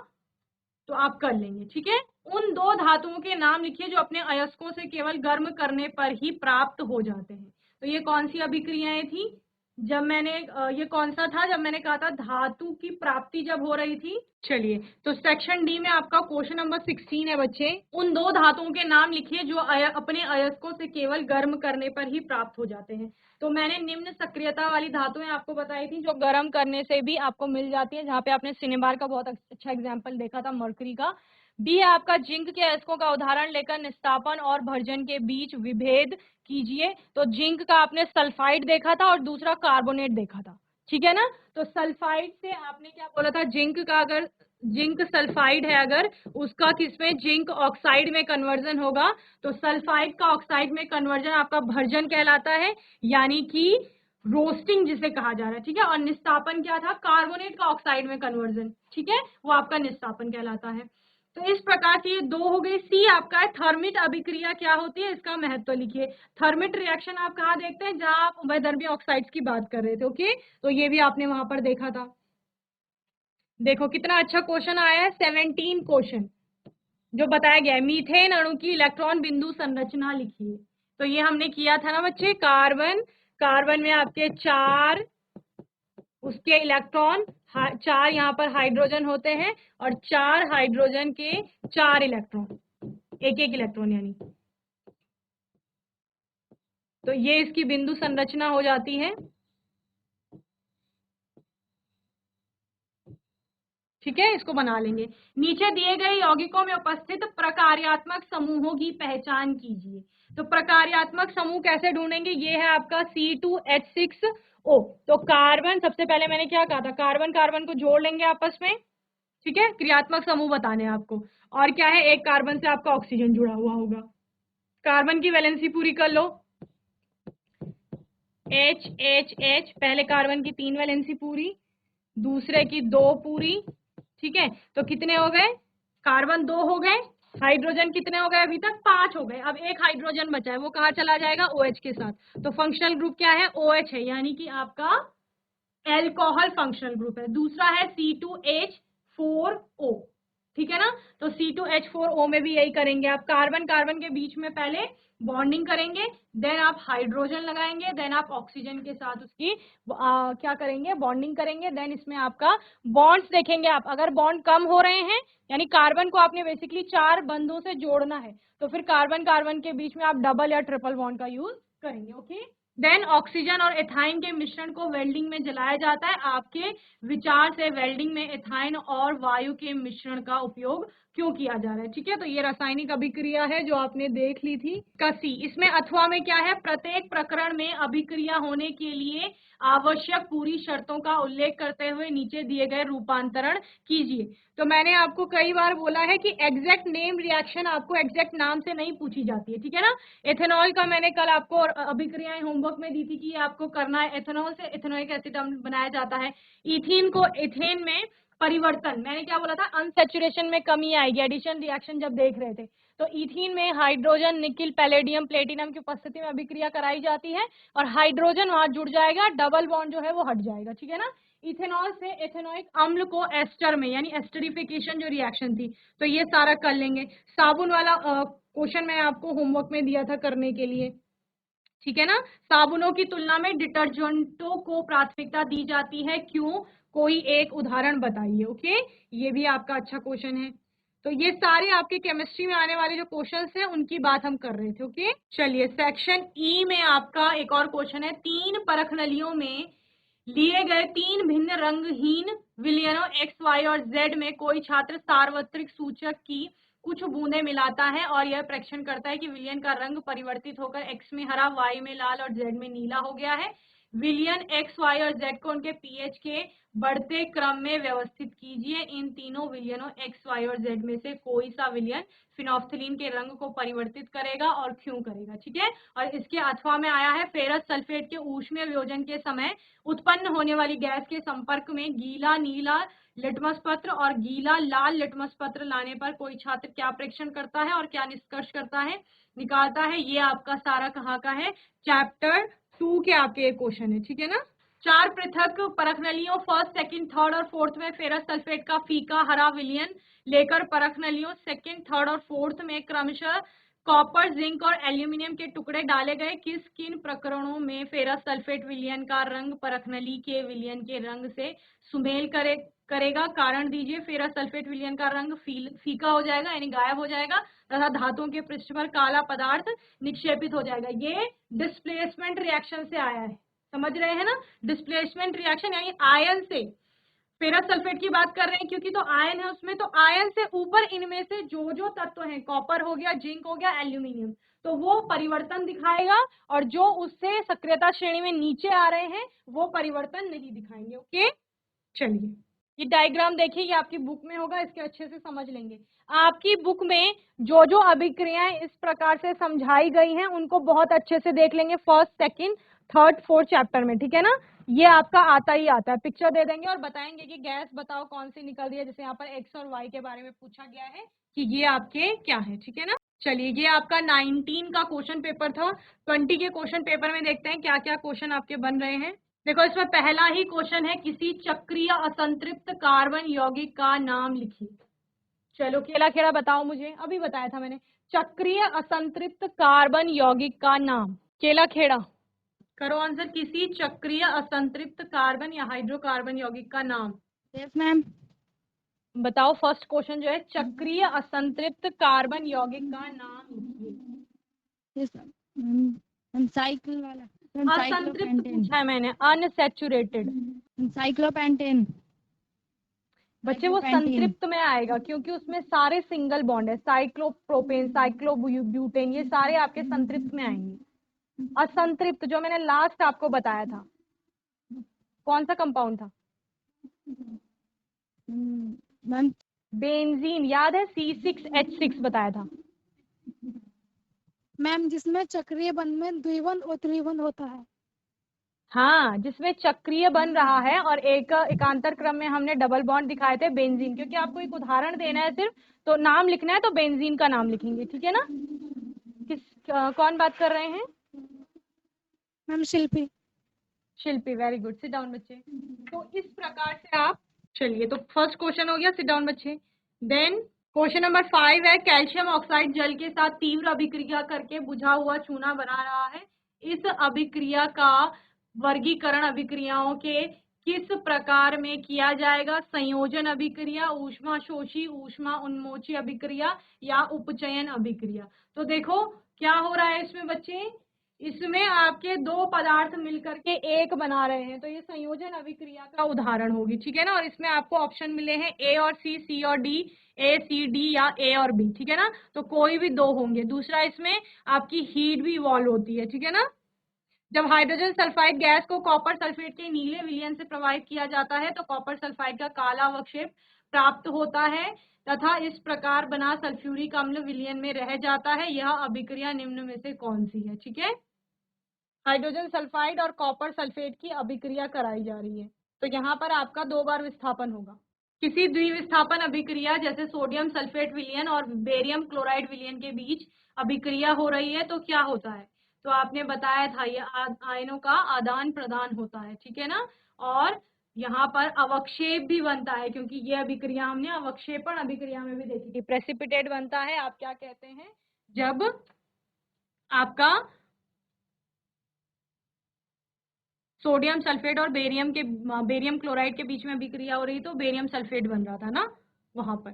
तो आप कर लेंगे, ठीक है? उन 2 धातुओं के नाम लिखिए जो अपने अयस्कों से केवल गर्म करने पर ही प्राप्त हो जाते हैं। तो ये कौन सी अभिक्रियाएं थी? जब मैंने ये कौन सा था जब मैंने कहा था धातु की प्राप्ति जब हो रही थी? चलिए, तो सेक्शन डी में आपका क्वेश्चन नंबर 16 है बच्चे। उन 2 धातुओं के नाम लिखिए जो अपने अयस्कों से केवल गर्म करने पर ही प्राप्त हो जाते हैं। तो मैंने निम्न सक्रियता वाली धातुएं आपको बताई थी जो गर्म करने से भी आपको मिल जाती है, जहाँ पे आपने सिनेबार का बहुत अच्छा एग्जाम्पल देखा था, मर्करी का। बी है आपका जिंक के अयस्कों का उदाहरण लेकर निस्तापन और भर्जन के बीच विभेद कीजिए। तो जिंक का आपने सल्फाइड देखा था और दूसरा कार्बोनेट देखा था, ठीक है ना? तो सल्फाइड से आपने क्या बोला था? जिंक का, अगर जिंक सल्फाइड है अगर उसका किसमें जिंक ऑक्साइड में कन्वर्जन होगा तो सल्फाइड का ऑक्साइड में कन्वर्जन आपका भर्जन कहलाता है, यानी कि रोस्टिंग जिसे कहा जा रहा है, ठीक है? और निस्तापन क्या था? कार्बोनेट का ऑक्साइड में कन्वर्जन, ठीक है? वो आपका निस्तापन कहलाता है। तो इस प्रकार की ये 2 हो गई। सी आपका है थर्मिट अभिक्रिया क्या होती है, इसका महत्व लिखिए। थर्मिट रिएक्शन आप कहाँ देखते हैं? जहां आप उभयधर्मी ऑक्साइड्स की बात कर रहे थे, ओके? तो ये भी आपने वहां पर देखा था। देखो कितना अच्छा क्वेश्चन आया है, 17 क्वेश्चन जो बताया गया है। मीथेन अणु की इलेक्ट्रॉन बिंदु संरचना लिखिए। तो ये हमने किया था ना बच्चे, कार्बन में आपके 4 उसके इलेक्ट्रॉन, 4 यहाँ पर हाइड्रोजन होते हैं और 4 हाइड्रोजन के 4 इलेक्ट्रॉन, एक इलेक्ट्रॉन यानी। तो ये इसकी बिंदु संरचना हो जाती है, ठीक है? इसको बना लेंगे। नीचे दिए गए यौगिकों में उपस्थित प्रकार्यात्मक समूहों की पहचान कीजिए। तो प्रकार्यात्मक समूह कैसे ढूंढेंगे? ये है आपका C2H6O। तो कार्बन, सबसे पहले मैंने क्या कहा था? कार्बन कार्बन को जोड़ लेंगे आपस में, ठीक है? क्रियात्मक समूह बताने आपको। और क्या है? एक कार्बन से आपका ऑक्सीजन जुड़ा हुआ होगा। कार्बन की वैलेंसी पूरी कर लो, H, पहले कार्बन की 3 वैलेंसी पूरी, दूसरे की 2 पूरी, ठीक है? तो कितने हो गए? कार्बन 2 हो गए, हाइड्रोजन कितने हो गए? अभी तक 5 हो गए। अब एक हाइड्रोजन बचा है, वो कहाँ चला जाएगा? OH के साथ। तो फंक्शनल ग्रुप क्या है? OH है, यानी कि आपका एल्कोहल फंक्शनल ग्रुप है। दूसरा है C2H4O, ठीक है ना। तो C2H4O में भी यही करेंगे आप, कार्बन कार्बन के बीच में पहले बॉन्डिंग करेंगे, देन आप हाइड्रोजन लगाएंगे, देन आप ऑक्सीजन के साथ उसकी क्या करेंगे, बॉन्डिंग करेंगे, देन इसमें आपका बॉन्ड्स देखेंगे आप, अगर बॉन्ड कम हो रहे हैं यानी कार्बन को आपने बेसिकली 4 बंधों से जोड़ना है, तो फिर कार्बन कार्बन के बीच में आप डबल या ट्रिपल बॉन्ड का यूज करेंगे। ओके, देन ऑक्सीजन और एथाइन के मिश्रण को वेल्डिंग में जलाया जाता है। आपके विचार से वेल्डिंग में एथाइन और वायु के मिश्रण का उपयोग क्यों किया जा रहा है, ठीक है। तो ये रासायनिक अभिक्रिया है जो आपने देख ली थी। कसी, इसमें अथवा में क्या है, प्रत्येक प्रकरण में अभिक्रिया होने के लिए आवश्यक पूरी शर्तों का उल्लेख करते हुए नीचे दिए गए रूपांतरण कीजिए। तो मैंने आपको कई बार बोला है कि एग्जैक्ट नेम रिएक्शन आपको एग्जैक्ट नाम से नहीं पूछी जाती है, ठीक है ना। एथेनॉल का मैंने कल आपको अभिक्रियाएं होमवर्क में दी थी कि आपको करना है, एथेनॉल से एथेनोइक एसिड बनाया जाता है। इथीन को एथेन में परिवर्तन, मैंने क्या बोला था, अनसेचुरेशन में कमी आएगी, एडिशन रिएक्शन जब देख रहे थे। तो इथीन में हाइड्रोजन, निकिल, पैलेडियम, प्लेटिनम की उपस्थिति में अभिक्रिया कराई जाती है और हाइड्रोजन वहां जुड़ जाएगा, डबल बॉन्ड जो है वो हट जाएगा, ठीक है ना। इथेनॉल से एथेनोइक अम्ल को एस्टर में, यानी एस्टरिफिकेशन जो रिएक्शन थी, तो ये सारा कर लेंगे। साबुन वाला क्वेश्चन मैं आपको होमवर्क में दिया था करने के लिए, ठीक है ना। साबुनों की तुलना में डिटर्जेंटों को प्राथमिकता दी जाती है, क्यों, कोई एक उदाहरण बताइए। ओके, ये भी आपका अच्छा क्वेश्चन है। तो ये सारे आपके केमिस्ट्री में आने वाले जो क्वेश्चंस हैं उनकी बात हम कर रहे थे। ओके, चलिए सेक्शन ई में आपका एक और क्वेश्चन है, 3 परख नलियों में लिए गए 3 भिन्न रंगहीन विलयनों एक्स, वाई और जेड में कोई छात्र सार्वत्रिक सूचक की कुछ बूंदें मिलाता है और यह परीक्षण करता है कि विलयन का रंग परिवर्तित होकर एक्स में हरा, वाई में लाल और जेड में नीला हो गया है। विलयन एक्स, वाई और जेड को उनके पीएच के बढ़ते क्रम में व्यवस्थित कीजिए। इन तीनों विलयनों एक्स, वाई और जेड में से कोई सा विलयन फिनोल्फथालीन के रंग को परिवर्तित करेगा और क्यों करेगा, ठीक है। और इसके अथवा में आया है, फेरस सल्फेट के ऊष्मीय वियोजन के समय उत्पन्न होने वाली गैस के संपर्क में गीला नीला लिटमस पत्र और गीला लाल लिटमस पत्र लाने पर कोई छात्र क्या परीक्षण करता है और क्या निष्कर्ष करता है, निकालता है। ये आपका सारा कहाँ का है, चैप्टर 2 के आपके क्वेश्चन है, ठीक है ना। 4 पृथक परख नलियों फर्स्ट, सेकंड, थर्ड और फोर्थ में फेरस सल्फेट का फीका हरा विलयन लेकर परख नलियों सेकंड, थर्ड और फोर्थ में क्रमशः कॉपर, जिंक और एल्यूमिनियम के टुकड़े डाले गए। किन प्रकरणों में फेरस सल्फेट विलयन का रंग परखनली के विलयन के रंग से सुमेल करेगा, कारण दीजिए। फेरस सल्फेट विलयन का रंग फीका हो जाएगा यानी गायब हो जाएगा तथा धातुओं के पृष्ठ पर काला पदार्थ निक्षेपित हो जाएगा। ये डिस्प्लेसमेंट रिएक्शन से आया है, समझ रहे हैं ना। डिस्प्लेसमेंट रिएक्शन यानी आयन से, फेरस सल्फेट की बात कर रहे हैं क्योंकि तो आयन है उसमें, तो आयन से ऊपर इनमें से जो जो तत्व हैं, कॉपर हो गया, जिंक हो गया, एल्यूमिनियम, तो वो परिवर्तन दिखाएगा और जो उससे सक्रियता श्रेणी में नीचे आ रहे हैं वो परिवर्तन नहीं दिखाएंगे। ओके, चलिए ये डायग्राम देखिए, ये आपकी बुक में होगा, इसके अच्छे से समझ लेंगे। आपकी बुक में जो जो अभिक्रियाएं इस प्रकार से समझाई गई हैं उनको बहुत अच्छे से देख लेंगे first, second, third, fourth chapter में, ठीक है ना। ये आपका आता ही आता है, पिक्चर दे देंगे और बताएंगे कि गैस बताओ कौन सी निकल रही है, जैसे यहाँ पर एक्स और वाई के बारे में पूछा गया है कि ये आपके क्या है, ठीक है ना। चलिए ये आपका 19 का क्वेश्चन पेपर था, 20 के क्वेश्चन पेपर में देखते हैं क्या क्या क्वेश्चन आपके बन रहे हैं। देखो इसमें पहला ही क्वेश्चन है, किसी चक्रीय असंतृप्त कार्बन यौगिक का नाम लिखिए। चलो केला खेड़ा बताओ मुझे, अभी बताया था मैंने, चक्रीय असंतृप्त कार्बन यौगिक का नाम। केला खेड़ा करो आंसर, किसी चक्रीय असंतृप्त कार्बन या हाइड्रोकार्बन यौगिक का नाम। Yes ma'am. बताओ फर्स्ट क्वेश्चन जो है, चक्रीय असंतृप्त कार्बन यौगिक का नाम लिखिए। यस मैम, साइकिल वाला मैम, असंतृप्त पूछा है मैंने, अनसैचुरेटेड। साइक्लोपेंटेन। बच्चे वो संतृप्त में आएगा क्योंकि उसमें सारे सिंगल बॉन्ड है, साइक्लोप्रोपेन, साइक्लोब्यूटेन, ये सारे आपके संतृप्त में आएंगे। असंतृप्त जो मैंने लास्ट आपको बताया था, कौन सा कंपाउंड था मैम? बेंजीन, याद है, C6H6 बताया था। मैम जिसमें चक्रीय बंध में द्विबंध और त्रिबंध होता है। हाँ, जिसमें चक्रीय बन रहा है और एकांतर क्रम में हमने डबल बॉन्ड दिखाए थे, बेंजीन। क्योंकि आपको एक उदाहरण देना है सिर्फ, तो नाम लिखना है तो बेंजीन का नाम लिखेंगे, ठीक है ना। कौन बात कर रहे हैं? मैम शिल्पी। शिल्पी, वेरी गुड, सिट डाउन बच्चे। तो इस प्रकार से आप, चलिए तो फर्स्ट क्वेश्चन हो गया, सिट डाउन बच्चे। देन क्वेश्चन नंबर 5 है, कैल्शियम ऑक्साइड जल के साथ तीव्र अभिक्रिया करके बुझा हुआ चूना बना रहा है। इस अभिक्रिया का वर्गीकरण अभिक्रियाओं के किस प्रकार में किया जाएगा? संयोजन अभिक्रिया, ऊष्मा शोषी, ऊष्मा उन्मोची अभिक्रिया या उपचयन अभिक्रिया। तो देखो क्या हो रहा है इसमें बच्चे, इसमें आपके दो पदार्थ मिलकर के एक बना रहे हैं, तो ये संयोजन अभिक्रिया का उदाहरण होगी, ठीक है ना। और इसमें आपको ऑप्शन मिले हैं ए और सी, सी और डी, ए सी डी या ए और बी, ठीक है ना। तो कोई भी दो होंगे। दूसरा इसमें आपकी हीट भी इवॉल्व होती है, ठीक है ना। जब हाइड्रोजन सल्फाइड गैस को कॉपर सल्फेट के नीले विलयन से प्रवाहित किया जाता है तो कॉपर सल्फाइड का काला अवक्षेप प्राप्त होता है तथा इस प्रकार बना सल्फ्यूरिक अम्ल विलयन में रह जाता है। यह अभिक्रिया निम्न में से कौन सी है? ठीक है, हाइड्रोजन सल्फाइड और कॉपर सल्फेट की अभिक्रिया कराई जा रही है, तो यहाँ पर आपका 2 बार विस्थापन होगा। किसी द्विविस्थापन अभिक्रिया जैसे सोडियम सल्फेट विलयन और बेरियम क्लोराइड विलयन के बीच अभिक्रिया हो रही है तो क्या होता है? तो आपने बताया था ये आयनों का आदान प्रदान होता है, ठीक है ना। और यहाँ पर अवक्षेप भी बनता है, क्योंकि ये अभिक्रिया हमने अवक्षेपण अभिक्रिया में भी देखी थी। प्रेसिपिटेट बनता है, आप क्या कहते हैं, जब आपका सोडियम सल्फेट और बेरियम क्लोराइड के बीच में अभिक्रिया हो रही तो बेरियम सल्फेट बन रहा था ना वहां पर।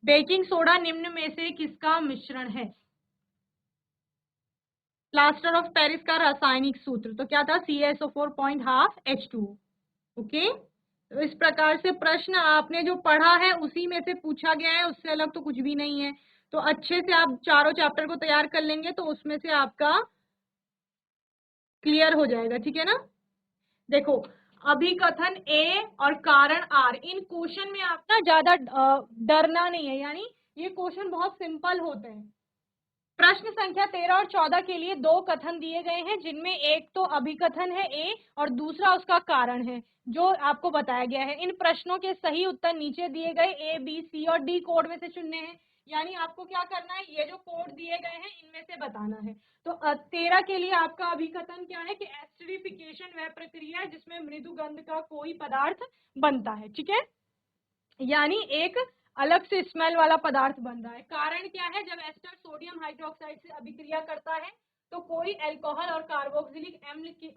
बेकिंग सोडा निम्न में से किसका मिश्रण है? प्लास्टर ऑफ पेरिस का रासायनिक सूत्र तो क्या था? CaSO4.12H2O। ओके, तो इस प्रकार से प्रश्न आपने जो पढ़ा है उसी में से पूछा गया है, उससे अलग तो कुछ भी नहीं है। तो अच्छे से आप चारों चैप्टर को तैयार कर लेंगे तो उसमें से आपका क्लियर हो जाएगा, ठीक है ना। देखो अभिकथन ए और कारण आर, इन क्वेश्चन में आपका ज्यादा डरना नहीं है, यानी ये क्वेश्चन बहुत सिंपल होते हैं। प्रश्न संख्या 13 और 14 के लिए 2 कथन दिए गए हैं, जिनमें एक तो अभिकथन है ए और दूसरा उसका कारण है जो आपको बताया गया है। इन प्रश्नों के सही उत्तर नीचे दिए गए ए, बी, सी और डी कोड में से चुनने हैं। यानी आपको क्या करना है, ये जो कोड दिए गए हैं इनमें से बताना है। तो 13 के लिए आपका अभिकथन क्या है कि एस्टरिफिकेशन वह प्रक्रिया है जिसमें मृदु गंध का कोई पदार्थ बनता है, ठीक है, यानी एक अलग से स्मेल वाला पदार्थ बन रहा है। कारण क्या है, जब एस्टर सोडियम हाइड्रोक्साइड से अभिक्रिया करता है तो कोई अल्कोहल और कार्बोक्सिलिक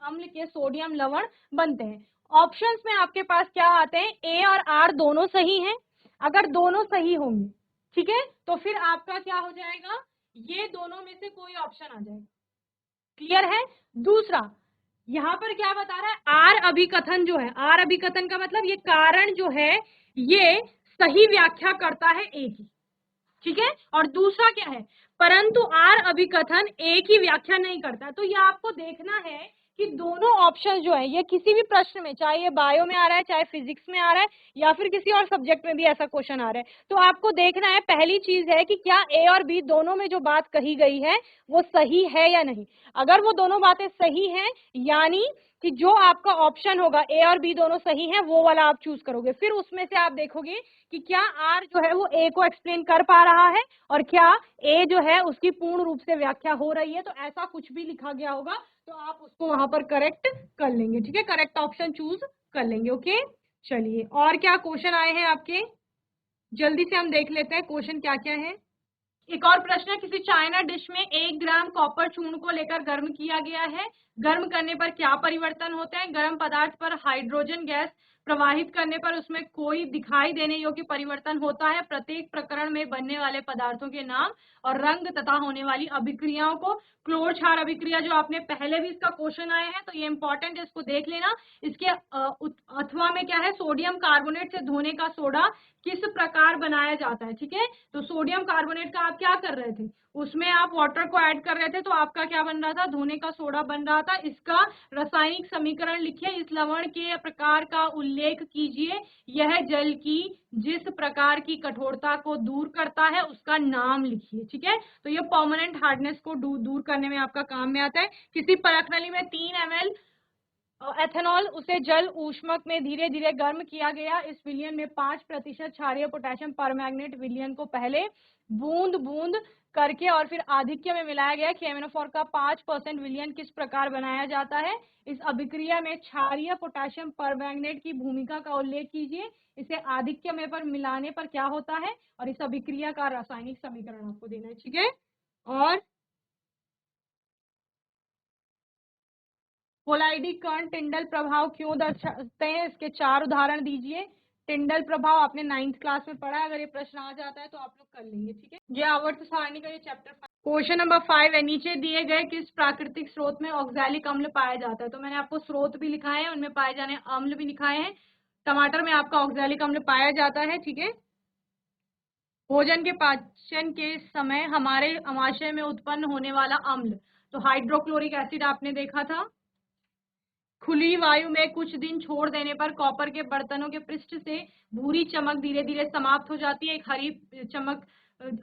अम्ल के सोडियम लवण बनते हैं। ऑप्शंस में आपके पास क्या आते हैं, ए और आर दोनों सही हैं। अगर दोनों सही होंगे, ठीक है, तो फिर आपका क्या हो जाएगा, ये दोनों में से कोई ऑप्शन आ जाएगा। क्लियर है। दूसरा यहाँ पर क्या बता रहा है, आर अभिकथन जो है, आर अभिकथन का मतलब ये कारण जो है ये सही व्याख्या करता है ए की, ठीक है। और दूसरा क्या है, परंतु आर अभिकथन ए की व्याख्या नहीं करता। तो ये आपको देखना है कि दोनों ऑप्शन जो है ये किसी भी प्रश्न में, चाहे ये बायो में आ रहा है, चाहे फिजिक्स में आ रहा है या फिर किसी और सब्जेक्ट में भी ऐसा क्वेश्चन आ रहा है, तो आपको देखना है पहली चीज है कि क्या ए और बी दोनों में जो बात कही गई है वो सही है या नहीं। अगर वो दोनों बातें सही हैं, यानी कि जो आपका ऑप्शन होगा ए और बी दोनों सही हैं, वो वाला आप चूज करोगे। फिर उसमें से आप देखोगे कि क्या आर जो है वो ए को एक्सप्लेन कर पा रहा है और क्या ए जो है उसकी पूर्ण रूप से व्याख्या हो रही है। तो ऐसा कुछ भी लिखा गया होगा तो आप उसको वहां पर करेक्ट कर लेंगे, ठीक है, करेक्ट ऑप्शन चूज कर लेंगे। ओके, चलिए और क्या क्वेश्चन आए हैं आपके, जल्दी से हम देख लेते हैं क्वेश्चन क्या क्या है। एक और प्रश्न है, किसी चाइना डिश में 1 ग्राम कॉपर चूर्ण को लेकर गर्म किया गया है। गर्म करने पर क्या परिवर्तन होते हैं? गर्म पदार्थ पर हाइड्रोजन गैस प्रवाहित करने पर उसमें कोई दिखाई देने योग्य परिवर्तन होता है। प्रत्येक प्रकरण में बनने वाले पदार्थों के नाम और रंग तथा होने वाली अभिक्रियाओं को। क्लोर क्षार अभिक्रिया जो आपने पहले भी इसका क्वेश्चन आया है, तो ये इंपॉर्टेंट है, इसको देख लेना। इसके अथवा में क्या है, सोडियम कार्बोनेट से धोने का सोडा किस प्रकार बनाया जाता है, ठीक है। तो सोडियम कार्बोनेट का आप क्या कर रहे थे, उसमें आप वाटर को ऐड कर रहे थे, तो आपका क्या बन रहा था, धोने का सोडा बन रहा था। इसका रासायनिक समीकरण लिखिए, इस लवण के प्रकार का उल्लेख कीजिए, यह जल की जिस प्रकार की कठोरता को दूर करता है उसका नाम लिखिए, ठीक है। तो ये परमानेंट हार्डनेस को दूर करने में आपका काम में आता है। किसी परख नली में 3 ml एथेनॉल, उसे जल ऊष्मक में धीरे धीरे गर्म किया गया। इस विलयन में 5% क्षारीय पोटेशियम परमैंगनेट विलयन को पहले बूंद बूंद करके और फिर आधिक्य में मिलाया गया। KMnO4 का 5% विलयन किस प्रकार बनाया जाता है? इस अभिक्रिया में क्षारीय पोटेशियम परमैंगनेट की भूमिका का उल्लेख कीजिए। इसे आधिक्य में पर मिलाने पर क्या होता है, और इस अभिक्रिया का रासायनिक समीकरण आपको देना है, ठीक है। और कोलाइडी कण टिंडल प्रभाव क्यों दर्शाते हैं? इसके 4 उदाहरण दीजिए। टिंडल प्रभाव आपने 9th क्लास में पढ़ा है, अगर ये प्रश्न आ जाता है तो आप लोग कर लेंगे, ठीक है। ये आवर्त सारणी का ये चैप्टर 5। क्वेश्चन नंबर 5 है, नीचे दिए गए किस प्राकृतिक स्रोत में ऑक्सैलिक अम्ल पाया जाता है? तो मैंने आपको स्रोत भी लिखाए हैं, उनमें पाए जाने अम्ल भी लिखाए हैं। टमाटर में आपका ऑक्सैलिक अम्ल पाया जाता है, ठीक है। भोजन के पाचन के समय हमारे अमाशय में उत्पन्न होने वाला अम्ल, तो हाइड्रोक्लोरिक एसिड आपने देखा था। खुली वायु में कुछ दिन छोड़ देने पर कॉपर के बर्तनों के पृष्ठ से भूरी चमक धीरे धीरे समाप्त हो जाती है। एक हरी चमक,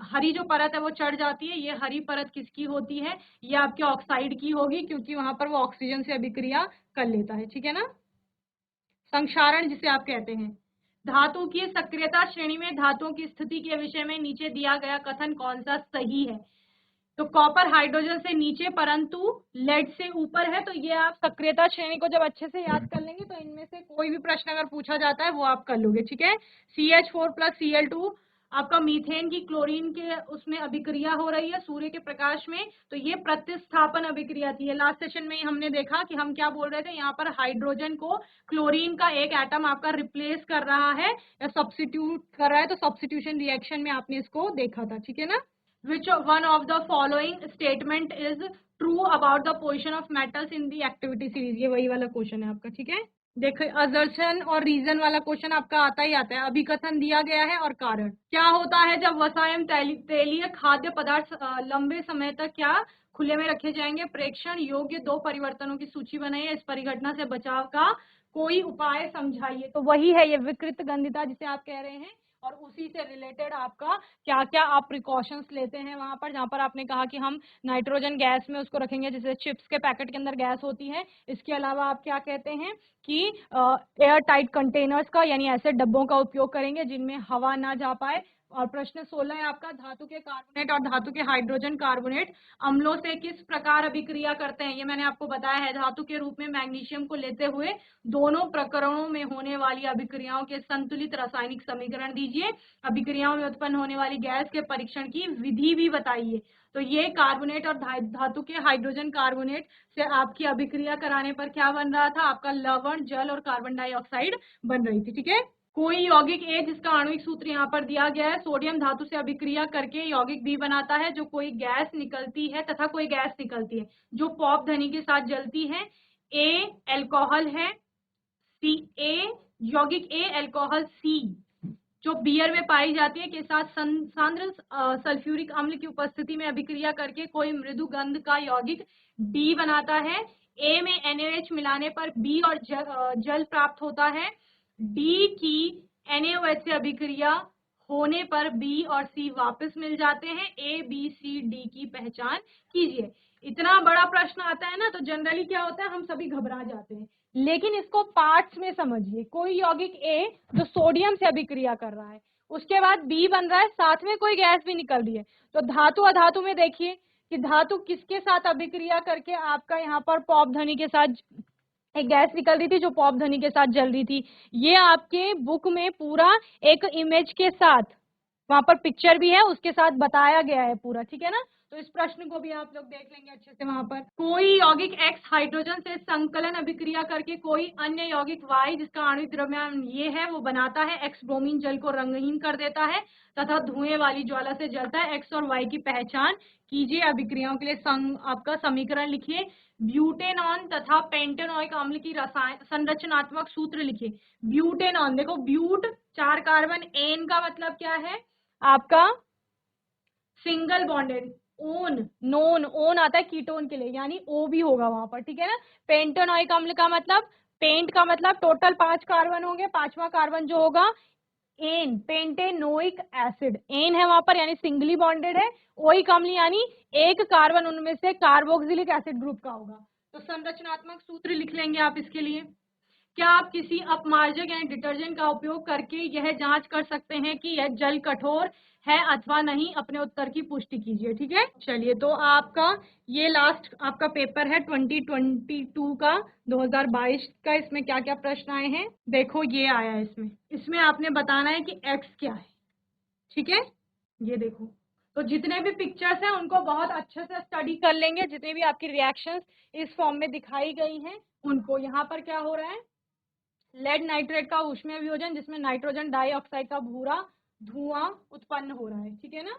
हरी जो परत है वो चढ़ जाती है। ये हरी परत किसकी होती है? ये आपके ऑक्साइड की होगी, क्योंकि वहां पर वो ऑक्सीजन से अभिक्रिया कर लेता है, ठीक है ना। संक्षारण जिसे आप कहते हैं। धातु की सक्रियता श्रेणी में धातुओं की स्थिति के विषय में नीचे दिया गया कथन कौन सा सही है? तो कॉपर हाइड्रोजन से नीचे परंतु लेड से ऊपर है। तो ये आप सक्रियता श्रेणी को जब अच्छे से याद कर लेंगे तो इनमें से कोई भी प्रश्न अगर पूछा जाता है वो आप कर लोगे, ठीक है। CH4+Cl2 आपका मीथेन की क्लोरीन के उसमें अभिक्रिया हो रही है सूर्य के प्रकाश में, तो ये प्रतिस्थापन अभिक्रिया थी। लास्ट सेशन में ही हमने देखा कि हम क्या बोल रहे थे, यहाँ पर हाइड्रोजन को क्लोरीन का एक एटम आपका रिप्लेस कर रहा है या सब्स्टिट्यूट कर रहा है, तो सब्स्टिट्यूशन रिएक्शन में आपने इसको देखा था, ठीक है ना। Which one of the following statement is true about the position of metals in the activity series? ये वही वाला क्वेश्चन है आपका, ठीक है। देखिए असर्शन और रीजन वाला क्वेश्चन आपका आता ही आता है। अभिकथन दिया गया है और कारण क्या होता है जब वसा एवं तेलीय खाद्य पदार्थ लंबे समय तक क्या खुले में रखे जाएंगे? प्रेक्षण योग्य 2 परिवर्तनों की सूची बनाइए। इस परिघटना से बचाव का कोई उपाय समझाइए। तो वही है ये विकृत गंधिता जिसे आप कह रहे हैं, और उसी से रिलेटेड आपका क्या क्या आप प्रिकॉशंस लेते हैं वहां पर, जहां पर आपने कहा कि हम नाइट्रोजन गैस में उसको रखेंगे, जैसे चिप्स के पैकेट के अंदर गैस होती है। इसके अलावा आप क्या कहते हैं कि एयर टाइट कंटेनर्स का, यानी ऐसे डब्बों का उपयोग करेंगे जिनमें हवा ना जा पाए। और प्रश्न 16 है आपका, धातु के कार्बोनेट और धातु के हाइड्रोजन कार्बोनेट अम्लों से किस प्रकार अभिक्रिया करते हैं? ये मैंने आपको बताया है। धातु के रूप में मैग्नीशियम को लेते हुए दोनों प्रकरणों में होने वाली अभिक्रियाओं के संतुलित रासायनिक समीकरण दीजिए। अभिक्रियाओं में उत्पन्न होने वाली गैस के परीक्षण की विधि भी बताइए। तो ये कार्बोनेट और धातु के हाइड्रोजन कार्बोनेट से आपकी अभिक्रिया कराने पर क्या बन रहा था? आपका लवण, जल और कार्बन डाइऑक्साइड बन रही थी, ठीक है। कोई यौगिक ए जिसका आणविक सूत्र यहाँ पर दिया गया है, सोडियम धातु से अभिक्रिया करके यौगिक बी बनाता है, जो कोई गैस निकलती है तथा कोई गैस निकलती है जो पॉप ध्वनि के साथ जलती है। ए अल्कोहल है, सी ए यौगिक ए अल्कोहल सी जो बियर में पाई जाती है के साथ सांद्र सल्फ्यूरिक अम्ल की उपस्थिति में अभिक्रिया करके कोई मृदु गंध का यौगिक डी बनाता है। ए में NaOH मिलाने पर बी और जल प्राप्त होता है। डी की NaOH से अभिक्रिया होने पर बी और सी वापस मिल जाते हैं। ए बी सी डी की पहचान कीजिए। इतना बड़ा प्रश्न आता है ना, तो जनरली क्या होता है, हम सभी घबरा जाते हैं, लेकिन इसको पार्ट्स में समझिए। कोई यौगिक ए जो सोडियम से अभिक्रिया कर रहा है, उसके बाद बी बन रहा है, साथ में कोई गैस भी निकल रही है। तो धातु अधातु में देखिए कि धातु किसके साथ अभिक्रिया करके आपका यहाँ पर पॉप ध्वनि के साथ एक गैस निकल रही थी जो पॉप ध्वनि के साथ जल रही थी। ये आपके बुक में पूरा एक इमेज के साथ, वहां पर पिक्चर भी है, उसके साथ बताया गया है पूरा, ठीक है ना। तो इस प्रश्न को भी आप लोग देख लेंगे अच्छे से। वहां पर कोई यौगिक X हाइड्रोजन से संकलन अभिक्रिया करके कोई अन्य यौगिक Y जिसका आणविक द्रव्यमान ये है वो बनाता है। X ब्रोमीन जल को रंगहीन कर देता है तथा धुएं वाली ज्वाला से जलता है। X और Y की पहचान कीजिए। अभिक्रियाओं के लिए आपका समीकरण लिखिए। ब्यूटेनॉन तथा पेंटेनोइक अम्ल की रसायन संरचनात्मक सूत्र लिखिए। ब्यूटेनॉन, देखो ब्यूट 4 कार्बन, एन का मतलब क्या है आपका single bonded, own known, own आता है कीटोन के लिए, यानी ओ भी होगा वहां पर, ठीक है ना। पेंटेनोइक अम्ल का मतलब, पेंट का मतलब टोटल 5 कार्बन होंगे, 5वां कार्बन जो होगा एन, पेंटेनोइक एसिड, एन है वहां पर यानी सिंगली बॉन्डेड है। ओइक अम्ल यानी एक कार्बन उनमें से कार्बोक्सिलिक एसिड ग्रुप का होगा। तो संरचनात्मक सूत्र लिख लेंगे आप इसके लिए। क्या आप किसी अपमार्जक यानी डिटर्जेंट का उपयोग करके यह जांच कर सकते हैं कि यह जल कठोर है अथवा नहीं? अपने उत्तर की पुष्टि कीजिए। ठीक है, चलिए, तो आपका ये लास्ट आपका पेपर है 2022 का, 2022 का। इसमें क्या क्या प्रश्न आए हैं देखो, ये आया है इसमें आपने बताना है कि एक्स क्या है। ठीक है, ये देखो, तो जितने भी पिक्चर्स हैं उनको बहुत अच्छे से स्टडी कर लेंगे। जितने भी आपकी रिएक्शंस इस फॉर्म में दिखाई गई हैं उनको। यहाँ पर क्या हो रहा है, लेड नाइट्रेट का ऊष्मीय वियोजन जिसमें नाइट्रोजन डाइऑक्साइड का भूरा धुआं उत्पन्न हो रहा है। ठीक है ना,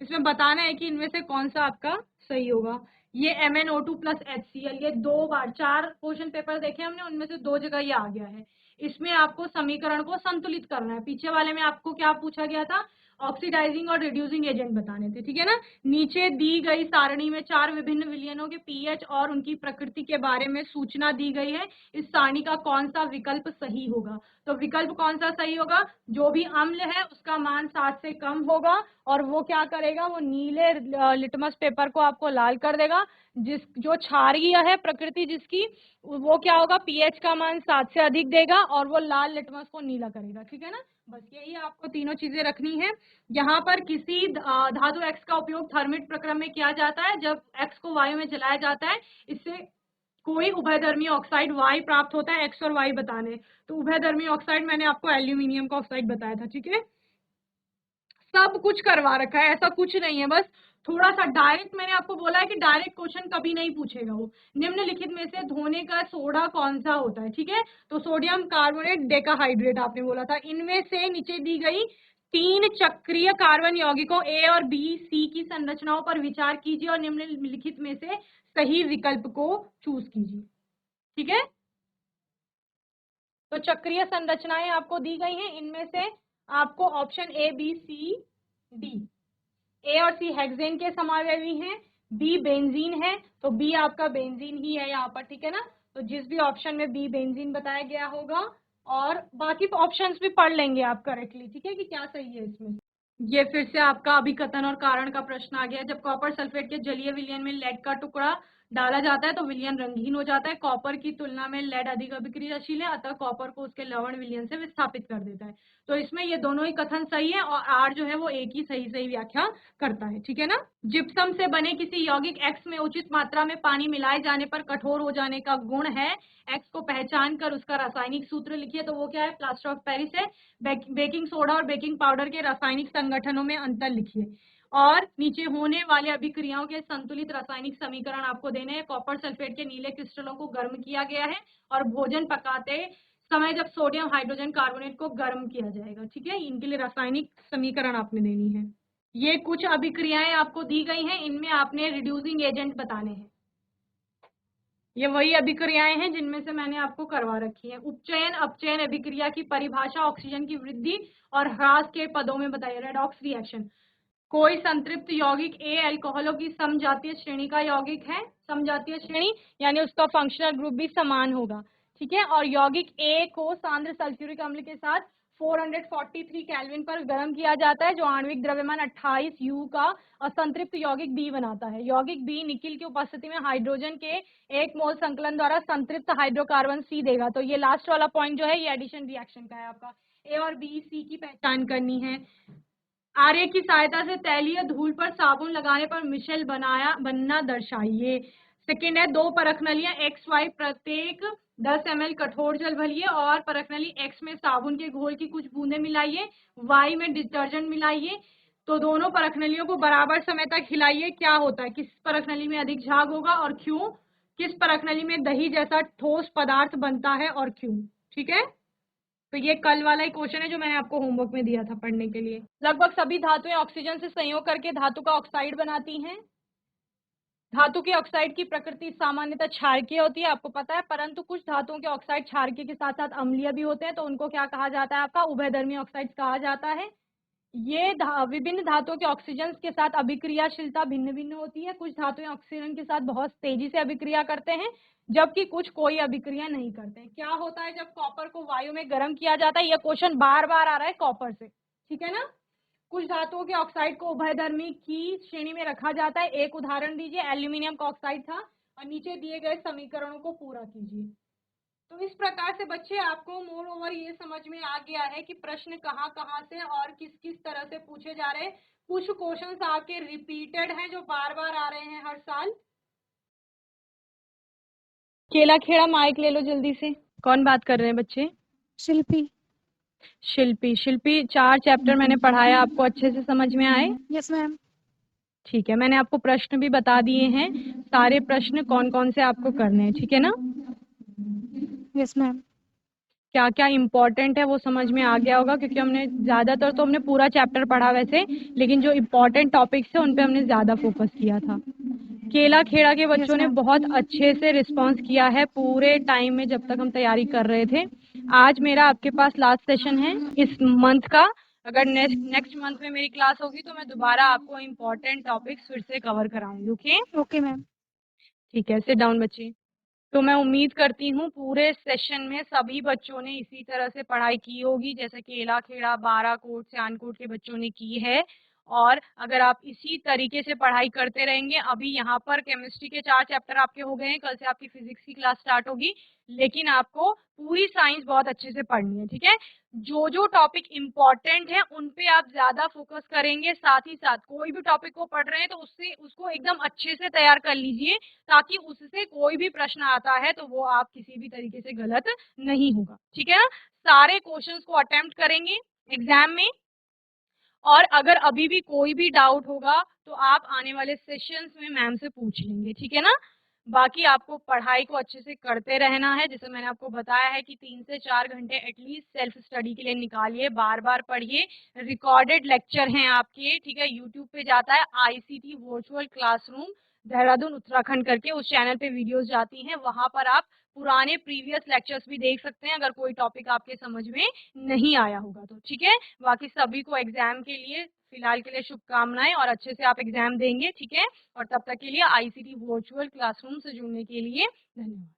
इसमें बताना है कि इनमें से कौन सा आपका सही होगा। ये MnO2 प्लस HCl, ये 2 बार 4 क्वेश्चन पेपर देखे हमने, उनमें से 2 जगह ये आ गया है। इसमें आपको समीकरण को संतुलित करना है। पीछे वाले में आपको क्या पूछा गया था, ऑक्सीडाइजिंग और रिड्यूसिंग एजेंट बताने थे। ठीक है ना, नीचे दी गई सारणी में 4 विभिन्न विलयनों के पीएच और उनकी प्रकृति के बारे में सूचना दी गई है। इस सारणी का कौन सा विकल्प सही होगा? तो विकल्प कौन सा सही होगा, जो भी अम्ल है उसका मान 7 से कम होगा और वो क्या करेगा, वो नीले लिटमस पेपर को आपको लाल कर देगा। जो क्षारीय है प्रकृति जिसकी, वो क्या होगा, पीएच का मान 7 से अधिक देगा और वो लाल लिटमस को नीला करेगा। ठीक है ना, बस यही आपको तीनों चीजें रखनी है। यहाँ पर किसी धातु एक्स का उपयोग थर्मिट प्रक्रम में किया जाता है। जब एक्स को वायु में जलाया जाता है, इससे कोई उभयधर्मी ऑक्साइड वाई प्राप्त होता है। एक्स और वाई बताने, तो उभयधर्मी ऑक्साइड मैंने आपको एल्यूमिनियम का ऑक्साइड बताया था। ठीक है, सब कुछ करवा रखा है, ऐसा कुछ नहीं है, बस थोड़ा सा डायरेक्ट मैंने आपको बोला है कि डायरेक्ट क्वेश्चन कभी नहीं पूछेगा वो। निम्नलिखित में से धोने का सोडा कौन सा होता है? ठीक है, तो सोडियम कार्बोनेट डेकाहाइड्रेट आपने बोला था। इनमें से नीचे दी गई 3 चक्रीय कार्बन यौगिकों ए और बी सी की संरचनाओं पर विचार कीजिए और निम्नलिखित में से सही विकल्प को चूज कीजिए। ठीक है, तो चक्रीय संरचनाएं आपको दी गई हैं। इनमें से आपको option A B C D, A और सी हेक्सेन के समावेशी हैं, बी बेंजीन है, तो बी आपका बेंजीन ही है यहाँ पर। ठीक है ना, तो जिस भी ऑप्शन में बी बेंजीन बताया गया होगा, और बाकी ऑप्शंस भी पढ़ लेंगे आप करेक्टली। ठीक है, कि क्या सही है इसमें। ये फिर से आपका अभिकथन और कारण का प्रश्न आ गया। जब कॉपर सल्फेट के जलीय विलयन में लेड का टुकड़ा डाला जाता है तो विलयन रंगीन हो जाता है। कॉपर की तुलना में लेड अधिक अभिक्रियाशील है, अतः कॉपर को उसके लवण विलयन से विस्थापित कर देता है। तो इसमें ये दोनों ही कथन सही है और आर जो है वो एक ही सही व्याख्या करता है। ठीक है ना, जिप्सम से बने किसी यौगिक एक्स में उचित मात्रा में पानी मिलाए जाने पर कठोर हो जाने का गुण है। एक्स को पहचान कर उसका रासायनिक सूत्र लिखिए। तो वो क्या है, प्लास्टर ऑफ पेरिस है। बेकिंग सोडा और बेकिंग पाउडर के रासायनिक संगठनों में अंतर लिखिए और नीचे होने वाले अभिक्रियाओं के संतुलित रासायनिक समीकरण आपको देने हैं। कॉपर सल्फेट के नीले क्रिस्टलों को गर्म किया गया है और भोजन पकाते समय जब सोडियम हाइड्रोजन कार्बोनेट को गर्म किया जाएगा। ठीक है, इनके लिए रासायनिक समीकरण आपने देनी है। ये कुछ अभिक्रियाएं आपको दी गई हैं, इनमें आपने रिड्यूसिंग एजेंट बताने हैं। ये वही अभिक्रियाएं हैं जिनमें से मैंने आपको करवा रखी है। उपचयन अपचयन अभिक्रिया की परिभाषा ऑक्सीजन की वृद्धि और ह्रास के पदों में बताइए। रेडॉक्स रिएक्शन, कोई संतृप्त यौगिक ए अल्कोहलों की समजातीय श्रेणी का यौगिक है। समजातीय श्रेणी यानी उसका फंक्शनल ग्रुप भी समान होगा। ठीक है, और यौगिक ए को सांद्र सल्फ्यूरिक अम्ल के साथ 443 केल्विन पर गर्म किया जाता है, जो आणविक द्रव्यमान 28 U का असंतृप्त यौगिक बी बनाता है। यौगिक बी निकिल की उपस्थिति में हाइड्रोजन के 1 मोल संकलन द्वारा संतृप्त हाइड्रोकार्बन सी देगा। तो ये लास्ट वाला पॉइंट जो है ये एडिशन रिएक्शन का है। आपका ए और बी सी की पहचान करनी है। आर्य की सहायता से तैलीय धूल पर साबुन लगाने पर मिशेल बनना दर्शाइए। सेकेंड है, 2 परखनलियां एक्स वाई प्रत्येक 10 ml कठोर जल भरिए और परखनली एक्स में साबुन के घोल की कुछ बूंदें मिलाइए, वाई में डिटर्जेंट मिलाइए। तो दोनों परखनलियों को बराबर समय तक हिलाइए। क्या होता है, किस परखनली में अधिक झाग होगा और क्यों? किस परखनली में दही जैसा ठोस पदार्थ बनता है और क्यों? ठीक है, तो ये कल वाला ही क्वेश्चन है जो मैंने आपको होमवर्क में दिया था पढ़ने के लिए। लगभग सभी धातुएं ऑक्सीजन से संयोग करके धातु का ऑक्साइड बनाती हैं। धातु के ऑक्साइड की प्रकृति सामान्यतः क्षारकीय होती है, आपको पता है, परंतु कुछ धातुओं के ऑक्साइड क्षारकीय के साथ साथ अम्लीय भी होते हैं, तो उनको क्या कहा जाता है, आपका उभयधर्मी ऑक्साइड कहा जाता है। ये विभिन्न धातुओं के ऑक्सीजन के साथ अभिक्रियाशीलता भिन्न भिन्न होती है। कुछ धातुएं ऑक्सीजन के साथ बहुत तेजी से अभिक्रिया करते हैं, जबकि कुछ कोई अभिक्रिया नहीं करते। क्या होता है जब कॉपर को वायु में गर्म किया जाता है? यह क्वेश्चन बार बार आ रहा है कॉपर से। ठीक है ना, कुछ धातुओं के ऑक्साइड को उभयधर्मी की श्रेणी में रखा जाता है। एक उदाहरण दीजिए, एल्यूमिनियम का ऑक्साइड था, और नीचे दिए गए समीकरणों को पूरा कीजिए। तो इस प्रकार से बच्चे आपको मोर ओवर ये समझ में आ गया है कि प्रश्न कहाँ कहाँ से और किस किस तरह से पूछे जा रहे हैं। कुछ क्वेश्चंस आपके रिपीटेड हैं जो बार बार आ रहे हैं हर साल। केला खेड़ा माइक ले लो जल्दी से। कौन बात कर रहे हैं बच्चे? शिल्पी। शिल्पी। शिल्पी, 4 चैप्टर मैंने पढ़ाया, आपको अच्छे से समझ में आए? Yes ma'am. ठीक है, मैंने आपको प्रश्न भी बता दिए हैं, सारे प्रश्न कौन कौन से आपको करने हैं, ठीक है ना? Yes ma'am. क्या क्या इम्पोर्टेंट है वो समझ में आ गया होगा, क्योंकि हमने ज़्यादातर तो हमने पूरा चैप्टर पढ़ा वैसे, लेकिन जो इम्पोर्टेंट टॉपिक्स है उन पे हमने ज़्यादा फोकस किया था। केला खेड़ा के बच्चों ने ma'am. बहुत अच्छे से रिस्पांस किया है पूरे टाइम में जब तक हम तैयारी कर रहे थे। आज मेरा आपके पास लास्ट सेशन है इस मंथ का। अगर नेक्स्ट मंथ में मेरी क्लास होगी तो मैं दोबारा आपको इम्पोर्टेंट टॉपिक्स फिर से कवर कराऊंगी। ओके? Okay ma'am. ठीक है, सिट डाउन बच्चे। तो मैं उम्मीद करती हूँ पूरे सेशन में सभी बच्चों ने इसी तरह से पढ़ाई की होगी जैसे केला खेड़ा, बाराकोट, सियालकोट के बच्चों ने की है। और अगर आप इसी तरीके से पढ़ाई करते रहेंगे, अभी यहाँ पर केमिस्ट्री के 4 चैप्टर आपके हो गए हैं, कल से आपकी फिजिक्स की क्लास स्टार्ट होगी, लेकिन आपको पूरी साइंस बहुत अच्छे से पढ़नी है, ठीक है? जो जो टॉपिक इम्पोर्टेंट है उन पे आप ज्यादा फोकस करेंगे, साथ ही साथ कोई भी टॉपिक को पढ़ रहे हैं तो उसको एकदम अच्छे से तैयार कर लीजिए, ताकि उससे कोई भी प्रश्न आता है तो वो आप किसी भी तरीके से गलत नहीं होगा, ठीक है ना? सारे क्वेश्चंस को अटेम्प्ट करेंगे एग्जाम में, और अगर अभी भी कोई भी डाउट होगा तो आप आने वाले सेशंस में मैम से पूछ लेंगे, ठीक है ना? बाकी आपको पढ़ाई को अच्छे से करते रहना है, जैसे मैंने आपको बताया है कि 3 से 4 घंटे एटलीस्ट सेल्फ स्टडी के लिए निकालिए, बार बार पढ़िए। रिकॉर्डेड लेक्चर हैं आपके, ठीक है? यूट्यूब पे जाता है ICT virtual classroom Dehradun Uttarakhand करके, उस चैनल पे वीडियोस जाती हैं, वहां पर आप पुराने प्रीवियस लेक्चर्स भी देख सकते हैं अगर कोई टॉपिक आपके समझ में नहीं आया होगा तो, ठीक है? बाकी सभी को एग्जाम के लिए फिलहाल के लिए शुभकामनाएं, और अच्छे से आप एग्जाम देंगे, ठीक है? और तब तक के लिए ICT वर्चुअल क्लासरूम से जुड़ने के लिए धन्यवाद।